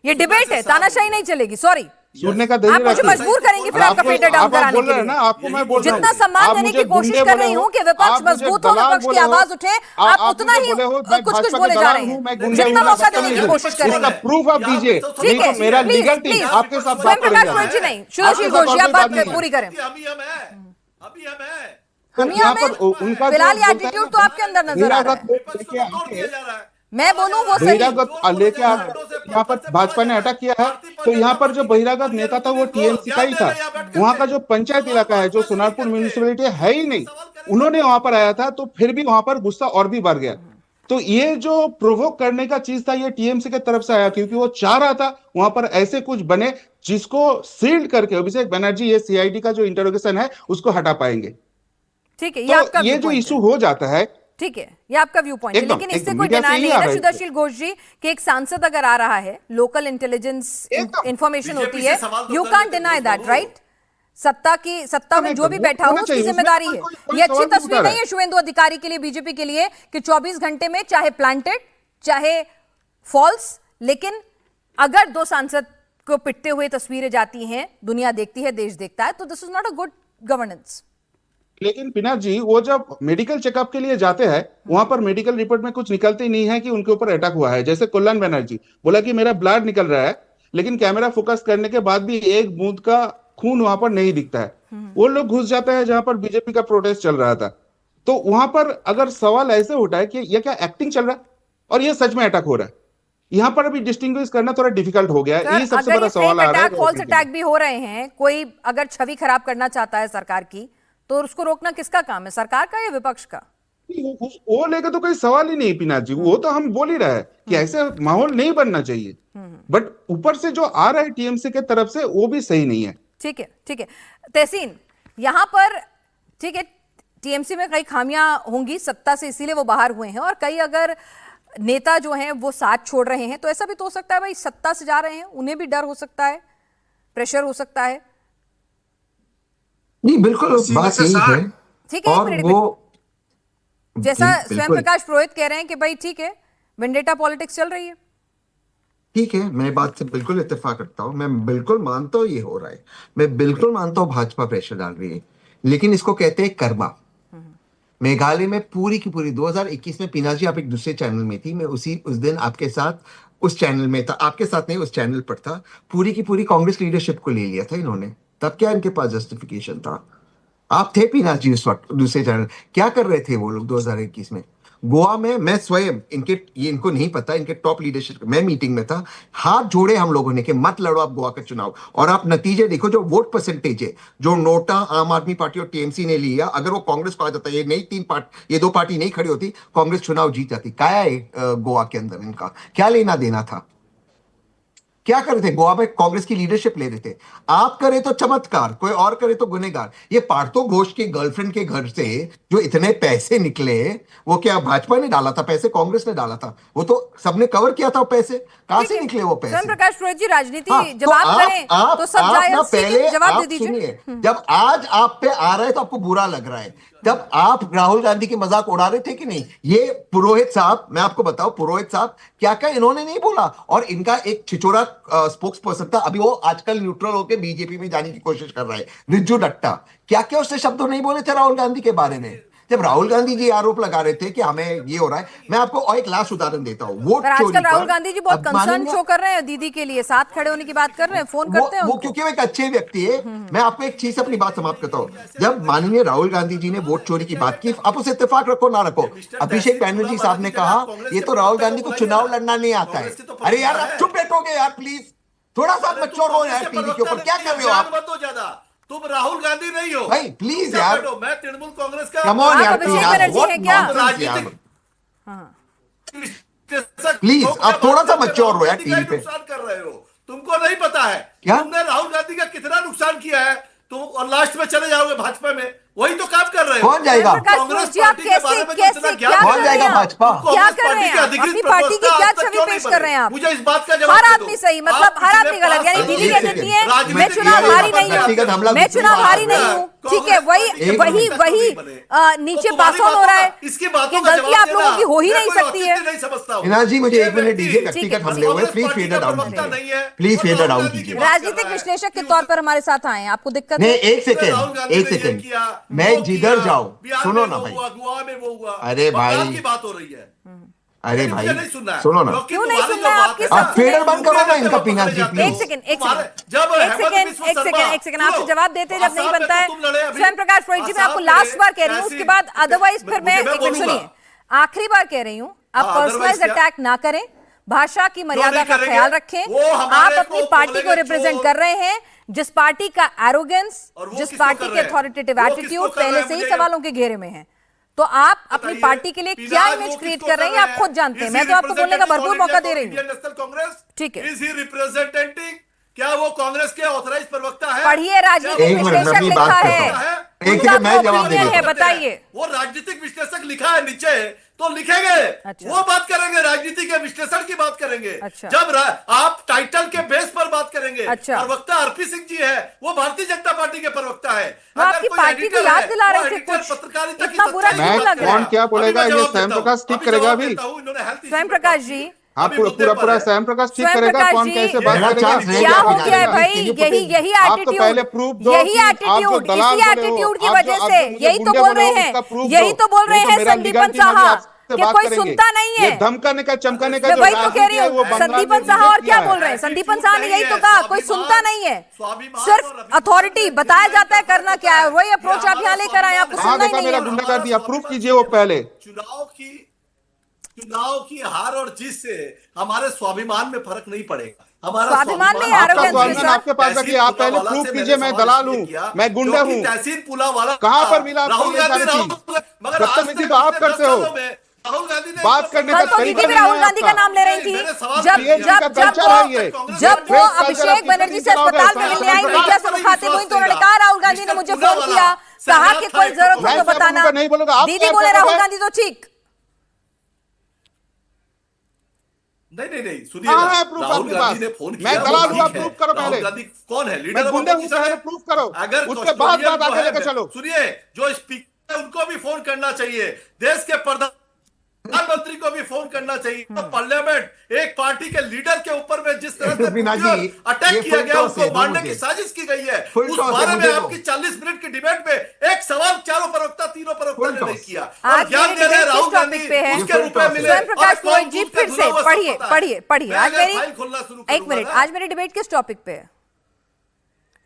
ये डिबेट है, तानाशाही नहीं चलेगी। सॉरी, सुनने का आप मुझे मजबूर करेंगे फिर आपका फेडर डाउन कराने के लिए। आपको मैं बोल रहा हूं, जितना सम्मान देने की कोशिश कर रही हूं कि विपक्ष मजबूत हो, विपक्ष की आवाज उठे, आप उतना ही कुछ बोले जा रहे हैं। जितना मौका देने की कोशिश कर रही है, प्रूफ आप दीजिए। ठीक है, मेरा लीगल टीम आपके साथ बात करेगा। नहीं, सुशील घोष, आप बात पूरी करें। हम यहाँ पर फिलहाल एटीट्यूड तो आपके अंदर नजर आ रहा है। मैं बोलूं वो सही लेके यहाँ पर भाजपा ने अटैक किया है। तो यहाँ पर जो बहिरागत नेता था वो टीएमसी का ही था। वहाँ का जो पंचायत इलाका है, जो सोनारपुर म्यूनिसिपैलिटी है ही नहीं, उन्होंने वहां पर आया था। तो फिर भी वहां पर गुस्सा और भी बढ़ गया। तो ये जो प्रोवोक करने का चीज था, ये टीएमसी की तरफ से आया, क्योंकि वो चाह रहा था वहां पर ऐसे कुछ बने जिसको सील्ड करके अभिषेक बनर्जी ये सीआईडी का जो इंटरोगेशन है उसको हटा पाएंगे। ठीक है, ये आपका ये जो इशू हो जाता है, ठीक है, ये आपका व्यू पॉइंट है, लेकिन इससे कोई डिनाई नहीं है ना सुशील घोष जी कि एक सांसद अगर आ रहा है, लोकल इंटेलिजेंस इंफॉर्मेशन होती है, you can't deny that, right? सत्ता में जो भी बैठा हो उसकी जिम्मेदारी है। ये अच्छी तस्वीर नहीं है शुभेंदु अधिकारी के लिए, बीजेपी के लिए, कि 24 घंटे में चाहे प्लांटेड चाहे फॉल्स, लेकिन अगर 2 सांसद को पिटते हुए तस्वीरें जाती हैं, दुनिया देखती है, देश देखता है, तो this is not a good governance. लेकिन पिनाक जी, वो जब मेडिकल चेकअप के लिए जाते हैं, वहां पर मेडिकल रिपोर्ट में कुछ निकलते ही नहीं है कि उनके ऊपर अटैक हुआ है। जैसे कल्याण बनर्जी बोला कि मेरा ब्लड निकल रहा है, लेकिन कैमरा फोकस करने के बाद भी एक बूंद का खून वहां पर नहीं दिखता है। वो लोग घुस जाते हैं जहां पर बीजेपी का प्रोटेस्ट चल रहा था। तो वहां पर अगर सवाल ऐसे उठा है कि ये क्या एक्टिंग चल रहा है और ये सच में अटैक हो रहा है, यहाँ पर अभी डिस्टिंग्विश करना थोड़ा डिफिकल्ट हो गया है। ये सबसे बड़ा सवाल आ रहा है। फॉल्स अटैक भी हो रहे हैं, कोई अगर छवि खराब करना चाहता है सरकार की, तो उसको रोकना किसका काम है, सरकार का या विपक्ष का? वो लेकर तो कोई सवाल ही नहीं पिनाक जी, वो तो हम बोल ही रहे हैं कि ऐसे माहौल नहीं बनना चाहिए। बट ऊपर से जो आ रहा है टीएमसी के तरफ से, वो भी सही नहीं है। ठीक है, तहसीन, यहां पर ठीक है, टीएमसी में कई खामियां होंगी सत्ता से, इसीलिए वो बाहर हुए हैं, और कई अगर नेता जो हैं वो साथ छोड़ रहे हैं, तो ऐसा भी तो हो सकता है भाई सत्ता से जा रहे हैं, उन्हें भी डर हो सकता है, प्रेशर हो सकता है। नहीं, बिल्कुल बात यही है। ठीक है, और वो जैसा जी, स्वयं प्रकाश पुरोहित कह रहे हैं कि भाई ठीक है, वेंडेटा पॉलिटिक्स चल रही है। ठीक है, मैं बात से बिल्कुल इत्तेफाक रखता हूँ, मैं बिल्कुल मानता हूँ ये हो रहा है, मैं बिल्कुल मानता हूँ भाजपा प्रेशर डाल रही है, लेकिन इसको कहते हैं कर्मा। मेघालय में पूरी की पूरी 2021 में, पीना जी आप एक दूसरे चैनल में थी, मैं उस दिन आपके साथ उस चैनल में था, आपके साथ नहीं उस चैनल पर था, पूरी की पूरी कांग्रेस लीडरशिप को ले लिया था इन्होंने। तब क्या इनके पास जस्टिफिकेशन था? आप थे पीना जी उस वक्त दूसरे चैनल, क्या कर रहे थे वो लोग 2021 में? गोवा में मैं स्वयं ये इनको नहीं पता, इनके टॉप लीडरशिप मैं मीटिंग में था, हाथ जोड़े हम लोगों ने कि मत लड़ो आप गोवा का चुनाव, और आप नतीजे देखो, जो वोट परसेंटेज है जो नोटा, आम आदमी पार्टी और टीएमसी ने लिया, अगर वो कांग्रेस को आ जाता, ये दो पार्टी नहीं खड़ी होती, कांग्रेस चुनाव जीत जाती। क्या है गोवा के अंदर इनका क्या लेना देना था? क्या कर रहे थे? गोवा में कांग्रेस की लीडरशिप ले रहे थे। आप करे तो चमत्कार, कोई और करे तो गुनहगार। ये पार्थो घोष के गर्लफ्रेंड के घर से जो इतने पैसे निकले, वो क्या भाजपा ने डाला था पैसे, कांग्रेस ने डाला था? वो तो सबने कवर किया था वो पैसे, कहां से निकले वो पैसे? स्वयं प्रकाश पुरोहित जी, राजनीति हाँ, जवाब करें तो सब जायज, पहले जवाब दे दीजिए। सुनिए, जब आज आप पे आ रहा है तो आपको बुरा लग रहा है, जब आप राहुल गांधी की मजाक उड़ा रहे थे कि नहीं? ये पुरोहित साहब, मैं आपको बताऊं, पुरोहित साहब क्या क्या इन्होंने नहीं बोला, और इनका एक छिचोरा स्पोक्स पर्सन था, अभी वो आजकल न्यूट्रल होकर बीजेपी में जाने की कोशिश कर रहा है, रिज्जू डट्टा। क्या क्या उसने शब्दों नहीं बोले थे राहुल गांधी के बारे में, जब राहुल गांधी जी आरोप लगा रहे थे कि हमें ये हो रहा है? मैं आपको और एक लास्ट उदाहरण देता हूं, वोट चोरी आजकल राहुल पर गांधी जी बहुत कंसर्न शो कर रहे हैं दीदी के लिए, साथ खड़े होने की बात कर रहे हैं, फोन करते हैं वो उनको। क्योंकि वो एक अच्छे व्यक्ति है। मैं आपको एक चीज अपनी बात समाप्त करता हूं, जब माननीय राहुल गांधी जी ने वोट चोरी की बात की, आप उसे इत्तेफाक रखो ना रखो, अभिषेक बैनर्जी साहब ने कहा ये तो राहुल गांधी को चुनाव लड़ना नहीं आता है। अरे यार आप चुप बैठोगे यार प्लीज, थोड़ा सा मैच्योर हो यार, टीवी के ऊपर क्या कर रहे हो आप? तुम राहुल गांधी नहीं हो भाई प्लीज यार, मैं तृणमूल कांग्रेस का कम ऑन यार, अभिषेक बनर्जी हैं क्या? प्लीज आप थोड़ा सा मैच्योर हो यार टीवी पे। नुकसान कर रहे हो, तुमको नहीं पता है क्या? तुमने राहुल गांधी का कितना नुकसान किया है, तुम और लास्ट में चले जाओगे भाजपा में, वही तो काम कर रहे हो। कौन जाएगा? कांग्रेस पार्टी के बारे में जितना ज्ञान कौन जाएगा भाजपा? क्या कर रहे हैं आप? अपनी पार्टी की क्या छवि पेश कर रहे हैं आप? मुझे इस बात का जवाब हर दो। आदमी सही, मतलब हर आदमी गलत, यानी दीदी कह देती है मैं चुनाव हारी नहीं हूँ, मैं चुनाव हारी नहीं हूँ, ठीक है, वही नीचे पास ऑन हो रहा है इसकी बात कि गलती आप लोगों की हो ही नहीं सकती है। नहीं समझता हूं। हिना जी मुझे 1 मिनट दीजिए, व्यक्तिगत हमले हुए, प्लीज फेड इट आउट कीजिए, प्लीज फेड इट आउट कीजिए। राजनीतिक विश्लेषक के तौर पर हमारे साथ आए, आपको दिक्कत नहीं, है? एक सेकेंड, मैं जिधर जाऊं, सुनो ना भाई, गोवा में वो हुआ, अरे भाई की बात हो रही है, अरे भाई नहीं सुनना है। सुनो ना, क्यों नहीं सुनना है? आपके आप फेडर बंद करो ना इनका, पीना जी एक प्लीज। सेकंड आपसे जवाब देते जब नहीं बनता है। स्वयं प्रकाश पुरोहित जी, मैं आपको लास्ट बार कह रही हूँ, उसके बाद अदरवाइज फिर मैं, एक मिनट सुनिए, आखिरी बार कह रही हूँ, आप पर्सनलाइज अटैक ना करें, भाषा की मर्यादा का ख्याल रखें। आप अपनी पार्टी को रिप्रेजेंट कर रहे हैं, जिस पार्टी का एरोगेंस, जिस पार्टी के अथॉरिटेटिव एटीट्यूड पहले से ही सवालों के घेरे में है, तो आप अपनी पार्टी के लिए क्या इमेज क्रिएट कर रहे हैं आप खुद जानते हैं। मैं तो आपको बोलने का भरपूर मौका दे रही हूँ। नेशनल कांग्रेस, ठीक है, इज ही रिप्रेजेंटिंग, क्या वो कांग्रेस के ऑथराइज प्रवक्ता है? पढ़िए, राजनीतिक विश्लेषक लिखा है, एक सेकंड मैं जवाब दे है, बताइए। वो राजनीतिक विश्लेषक लिखा है नीचे, तो लिखेंगे। अच्छा। वो बात करेंगे, राजनीति के विश्लेषण की बात करेंगे। अच्छा। जब आप टाइटल के बेस पर बात करेंगे। अच्छा। प्रवक्ता आरपी सिंह जी है, वो भारतीय जनता पार्टी के प्रवक्ता है। वो आपकी पार्टी को याद दिला रहे थे कुछ, इतना बुरा क्यों लग रहा है? कौन क्या बोलेगा, ये स्वयं प्रकाश ठीक करेगा अभी। स्वयं प्रकाश जी, आप पूरा स्वयं प्रकाश ठीक करेगा, कौन कैसे बात करेगा? क्या हो गया है भाई? यही आप तो पहले प्रूफ दो, यही एटीट्यूड, इसी एटीट्यूड की वजह से यही तो बोल रहे हैं संदीपन साहा कि कोई सुनता नहीं है। धमकाने का चमकाने का, वही तो कह रही हूँ, संदीपन साहा और क्या बोल रहे हैं? संदीपन साहा ने यही तो कहा, कोई सुनता नहीं है, सिर्फ अथॉरिटी बताया जाता है करना क्या है, वही अप्रोच आप यहाँ लेकर आए, आपको सुनना ही नहीं है। गुंडागर्दी आप प्रूफ कीजिए वो पहले। चुनाव की हार और जीत से हमारे स्वाभिमान में फर्क नहीं पड़ेगा। हमारा स्वाभिमान में आपके पास रखिए, आप पहले प्रूफ कीजिए मैं दलाल हूँ, मैं गुंडा हूँ। तहसील पुला वाला कहाँ पर मिला आपको ये सारी चीज? बदतमीजी तो आप करते हो, राहुल गांधी ने बात करने का तरीका भी राहुल गांधी का नाम ले रही थी, जब वो अभिषेक बनर्जी से अस्पताल में मिलने आई, मीडिया से मुखातिब हुई तो उन्होंने कहा राहुल गांधी ने मुझे फोन किया, कहा कि कोई जरूरत हो मैं तो क्या बताना। बोलूंगा, नहीं बोलूंगा, आप दीदी क्या बोले करोगे? राहुल गांधी तो ठीक। नहीं सुनिए हाँ ना, है प्रूफ राहुल आपके गांधी पास। ने फोन मैं किया, दलाल वो हुआ, ठीक है। प्रूफ करो राहुल पहले। गांधी कौन है? मैं लीडर गुंडे हूं, अपोजिशन पहले है। प्रूफ करो, अगर उसके बाद कस्टोडियन बात जो आगे है, लेकर चलो। सुनिए, जो स्पीकर है उनको भी फोन करना चाहिए, देश के प्रधानमंत्री को भी फोन करना चाहिए। तो पार्लियामेंट एक पार्टी के लीडर के ऊपर में जिस तरह से मीना जी, अटैक ये किया फुल गया, टॉस उसको है, दो मारने की मुझे। साजिश की गई है, फुल उस टॉस है, बारे में मुझे दो। आपकी 40 मिनट की डिबेट में एक सवाल चारों प्रवक्ता, तीनों प्रवक्ता फुल ने नहीं टॉस। किया, आज और ज्ञान मेरी दे रहे हैं डिबेट राहुल किस गांधी, टॉपिक पे है? उसके फुल रुपए टॉस है। मिले। स्वयं प्रकाश और पुरोहित कौन जी दूध फिर का से धुला हुआ सब पढ़िए पता है। पढ़िए पढ़िए। मैं आज अगर मेरी फाइल खोलना शुरू एक करूंगा मिनट, ना, आज मेरी डिबेट किस टॉपिक पे है?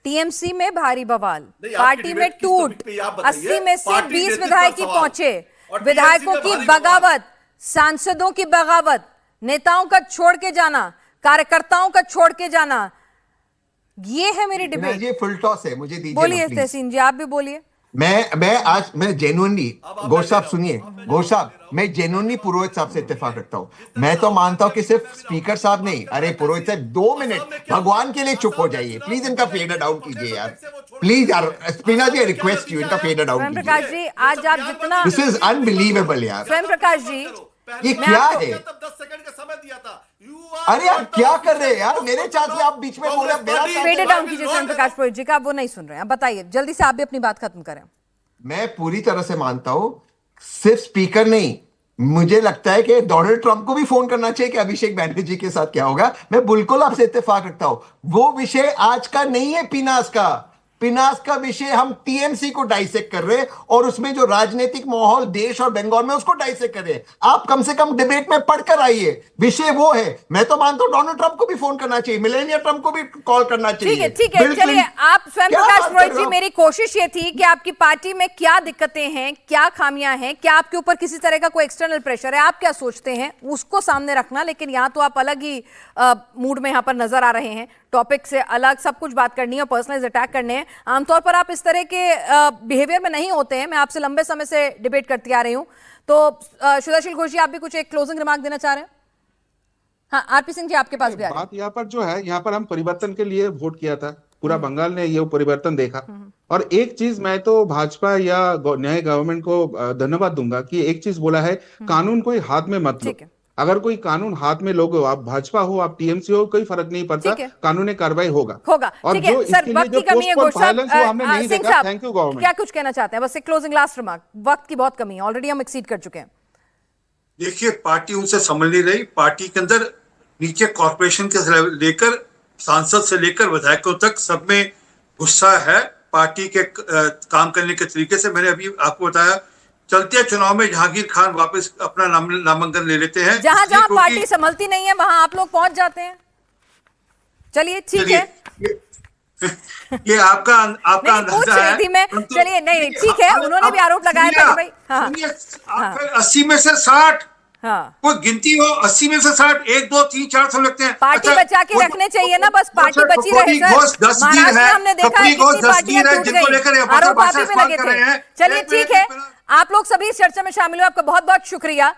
टीएमसी में भारी बवाल, नहीं, आपकी पार्टी में डिबेट किस टूट, टॉपिक पे, आप बताइए। 80 में से पार्टी 20 नेतृत्व विधायक पर ही सवाल। पहुंचे, और विधायकों टीएमसी की में भारी बवाल। बगावत, सांसदों की बगावत, नेताओं का छोड़ के जाना, कार्यकर्ताओं का छोड़ के जाना, ये है मेरी मीना डिबेट। जी, फुल टॉस है, मुझे दीजिए ना बोलिए प्लीज। तहसीन जी, आप भी बोलिए। मैं जेन्युइनली, अब आप घोष साहब बैठे सुनिए, रहो, आप बैठे घोष साहब, रहो। मैं जेन्युइनली पुरोहित साहब से इत्तेफाक रखता हूं। मैं तो मानता हूं कि सिर्फ स्पीकर साहब नहीं, अरे पुरोहित साहब 2 मिनट भगवान के लिए चुप हो जाइए प्लीज, इनका फेडर डाउन कीजिए यार प्लीज यार। स्पीना जी, रिक्वेस्ट यू, इनका फेडर डाउन स्वयं प्रकाश कीजिए। जी, आज आप जितना, दिस इज अनबिलीवेबल यार। स्वयं प्रकाश जी, ये मैं क्या आपको- है? तब 10 सेकंड का समय दिया था। अरे आप क्या कर रहे हैं यार? मेरे चार्ज में आप बीच में बोले, मेरा फेडर डाउन कीजिए स्वयं प्रकाश पुरोहित जी का, आप वो नहीं सुन रहे हैं। अब बताइए जल्दी से, आप भी अपनी बात खत्म करें। मैं पूरी तरह से मानता हूं, सिर्फ स्पीकर नहीं, मुझे लगता है कि डोनाल्ड ट्रंप को भी फोन करना चाहिए कि अभिषेक बैनर्जी के साथ क्या होगा। मैं बिल्कुल आपसे इत्तेफाक रखता हूं। वो विषय आज का नहीं है पिनास का। पिनास का विषय हम टीएमसी को डाइसेक्ट कर रहे हैं, और उसमें जो राजनीतिक माहौल देश और बंगाल में उसको डाइसेक्ट कर रहे हैं। आप कम से कम डिबेट में पढ़कर आइए, विषय वो है। मैं तो मानता हूं डोनाल्ड ट्रंप को भी फोन करना चाहिए, मिलेनिया ट्रंप को भी कॉल करना चाहिए। ठीक है, बिल्कुल। चलिए। आप स्वयं क्या प्रकाश बात कर पुरोहित रहे जी, हो? मेरी कोशिश ये थी कि आपकी पार्टी में क्या दिक्कतें हैं, क्या खामियां हैं, क्या आपके ऊपर किसी तरह का कोई एक्सटर्नल प्रेशर है, आप क्या सोचते हैं, उसको सामने रखना। लेकिन यहाँ तो आप अलग ही मूड में यहाँ पर नजर आ रहे हैं, टॉपिक से अलग सब कुछ बात करनी है, पर्सनलाइज अटैक करने हैं। आमतौर पर आप इस तरह के बिहेवियर में नहीं होते हैं। मैं आपसे लंबे समय से डिबेट करती आ रही हूं। तो सुदर्शन घोष जी, आप भी कुछ एक क्लोजिंग रिमार्क देना चाह रहे हैं? हाँ, आरपी सिंह जी, आपके पास भी आ रहे हैं। बात यहाँ पर जो है, यहाँ पर हम परिवर्तन के लिए वोट किया था, पूरा बंगाल ने ये परिवर्तन देखा। और एक चीज मैं तो भाजपा या नए गवर्नमेंट को धन्यवाद दूंगा कि एक चीज बोला है, कानून कोई हाथ में मत लो। ठीक है। अगर कोई कानून हाथ में लोगे, आप भाजपा हो, आप टीएमसी हो, कोई फर्क नहीं पड़ता, ठीक है। कानूनी कार्रवाई होगा। और और ठीक जो है सर, इसके लिए वक्त जो की कमी है। पोस्टपोन घोष साहब, वायलेंस वो हमने नहीं सिंह देखा। साहब, थैंक यू गवर्नमेंट। क्या कुछ कहना चाहते हैं? बस एक क्लोजिंग लास्ट रिमार्क, वक्त की बहुत कमी है, ऑलरेडी हम एक्सीड कर चुके हैं। देखिए, पार्टी उनसे समझ नहीं रही। पार्टी के अंदर नीचे कॉर्पोरेशन के लेकर सांसद से लेकर विधायकों तक सब में गुस्सा है पार्टी के काम करने के तरीके से। मैंने अभी आपको बताया, चलते चुनाव में जहांगीर खान वापस अपना नामांकन ले लेते हैं। जहां इसलिए जहां क्योंकि- पार्टी संभलती नहीं है वहां आप लोग पहुंच जाते हैं। चलिए ठीक है, ये आपका नहीं, पूछ अंदाजा रही है। थी मैं। परंतु- चलिए, नहीं, ठीक है, उन्होंने भी आरोप लगाया था कि भाई, हाँ, सुनिए, आप 80 में से 60, हाँ, कोई गिनती हो, 80 में से 60, 1 2 3 4 सब लगते हैं। पार्टी बचा के रखने चाहिए ना, बस पार्टी बची रहे सर। महाराष्ट्र में हमने देखा है कितनी पार्टियां टूट गई, आरोप आप ही में लगे थे। चलिए ठीक है, आप लोग सभी इस चर्चा में शामिल हुए, आपका बहुत बहुत शुक्रिया।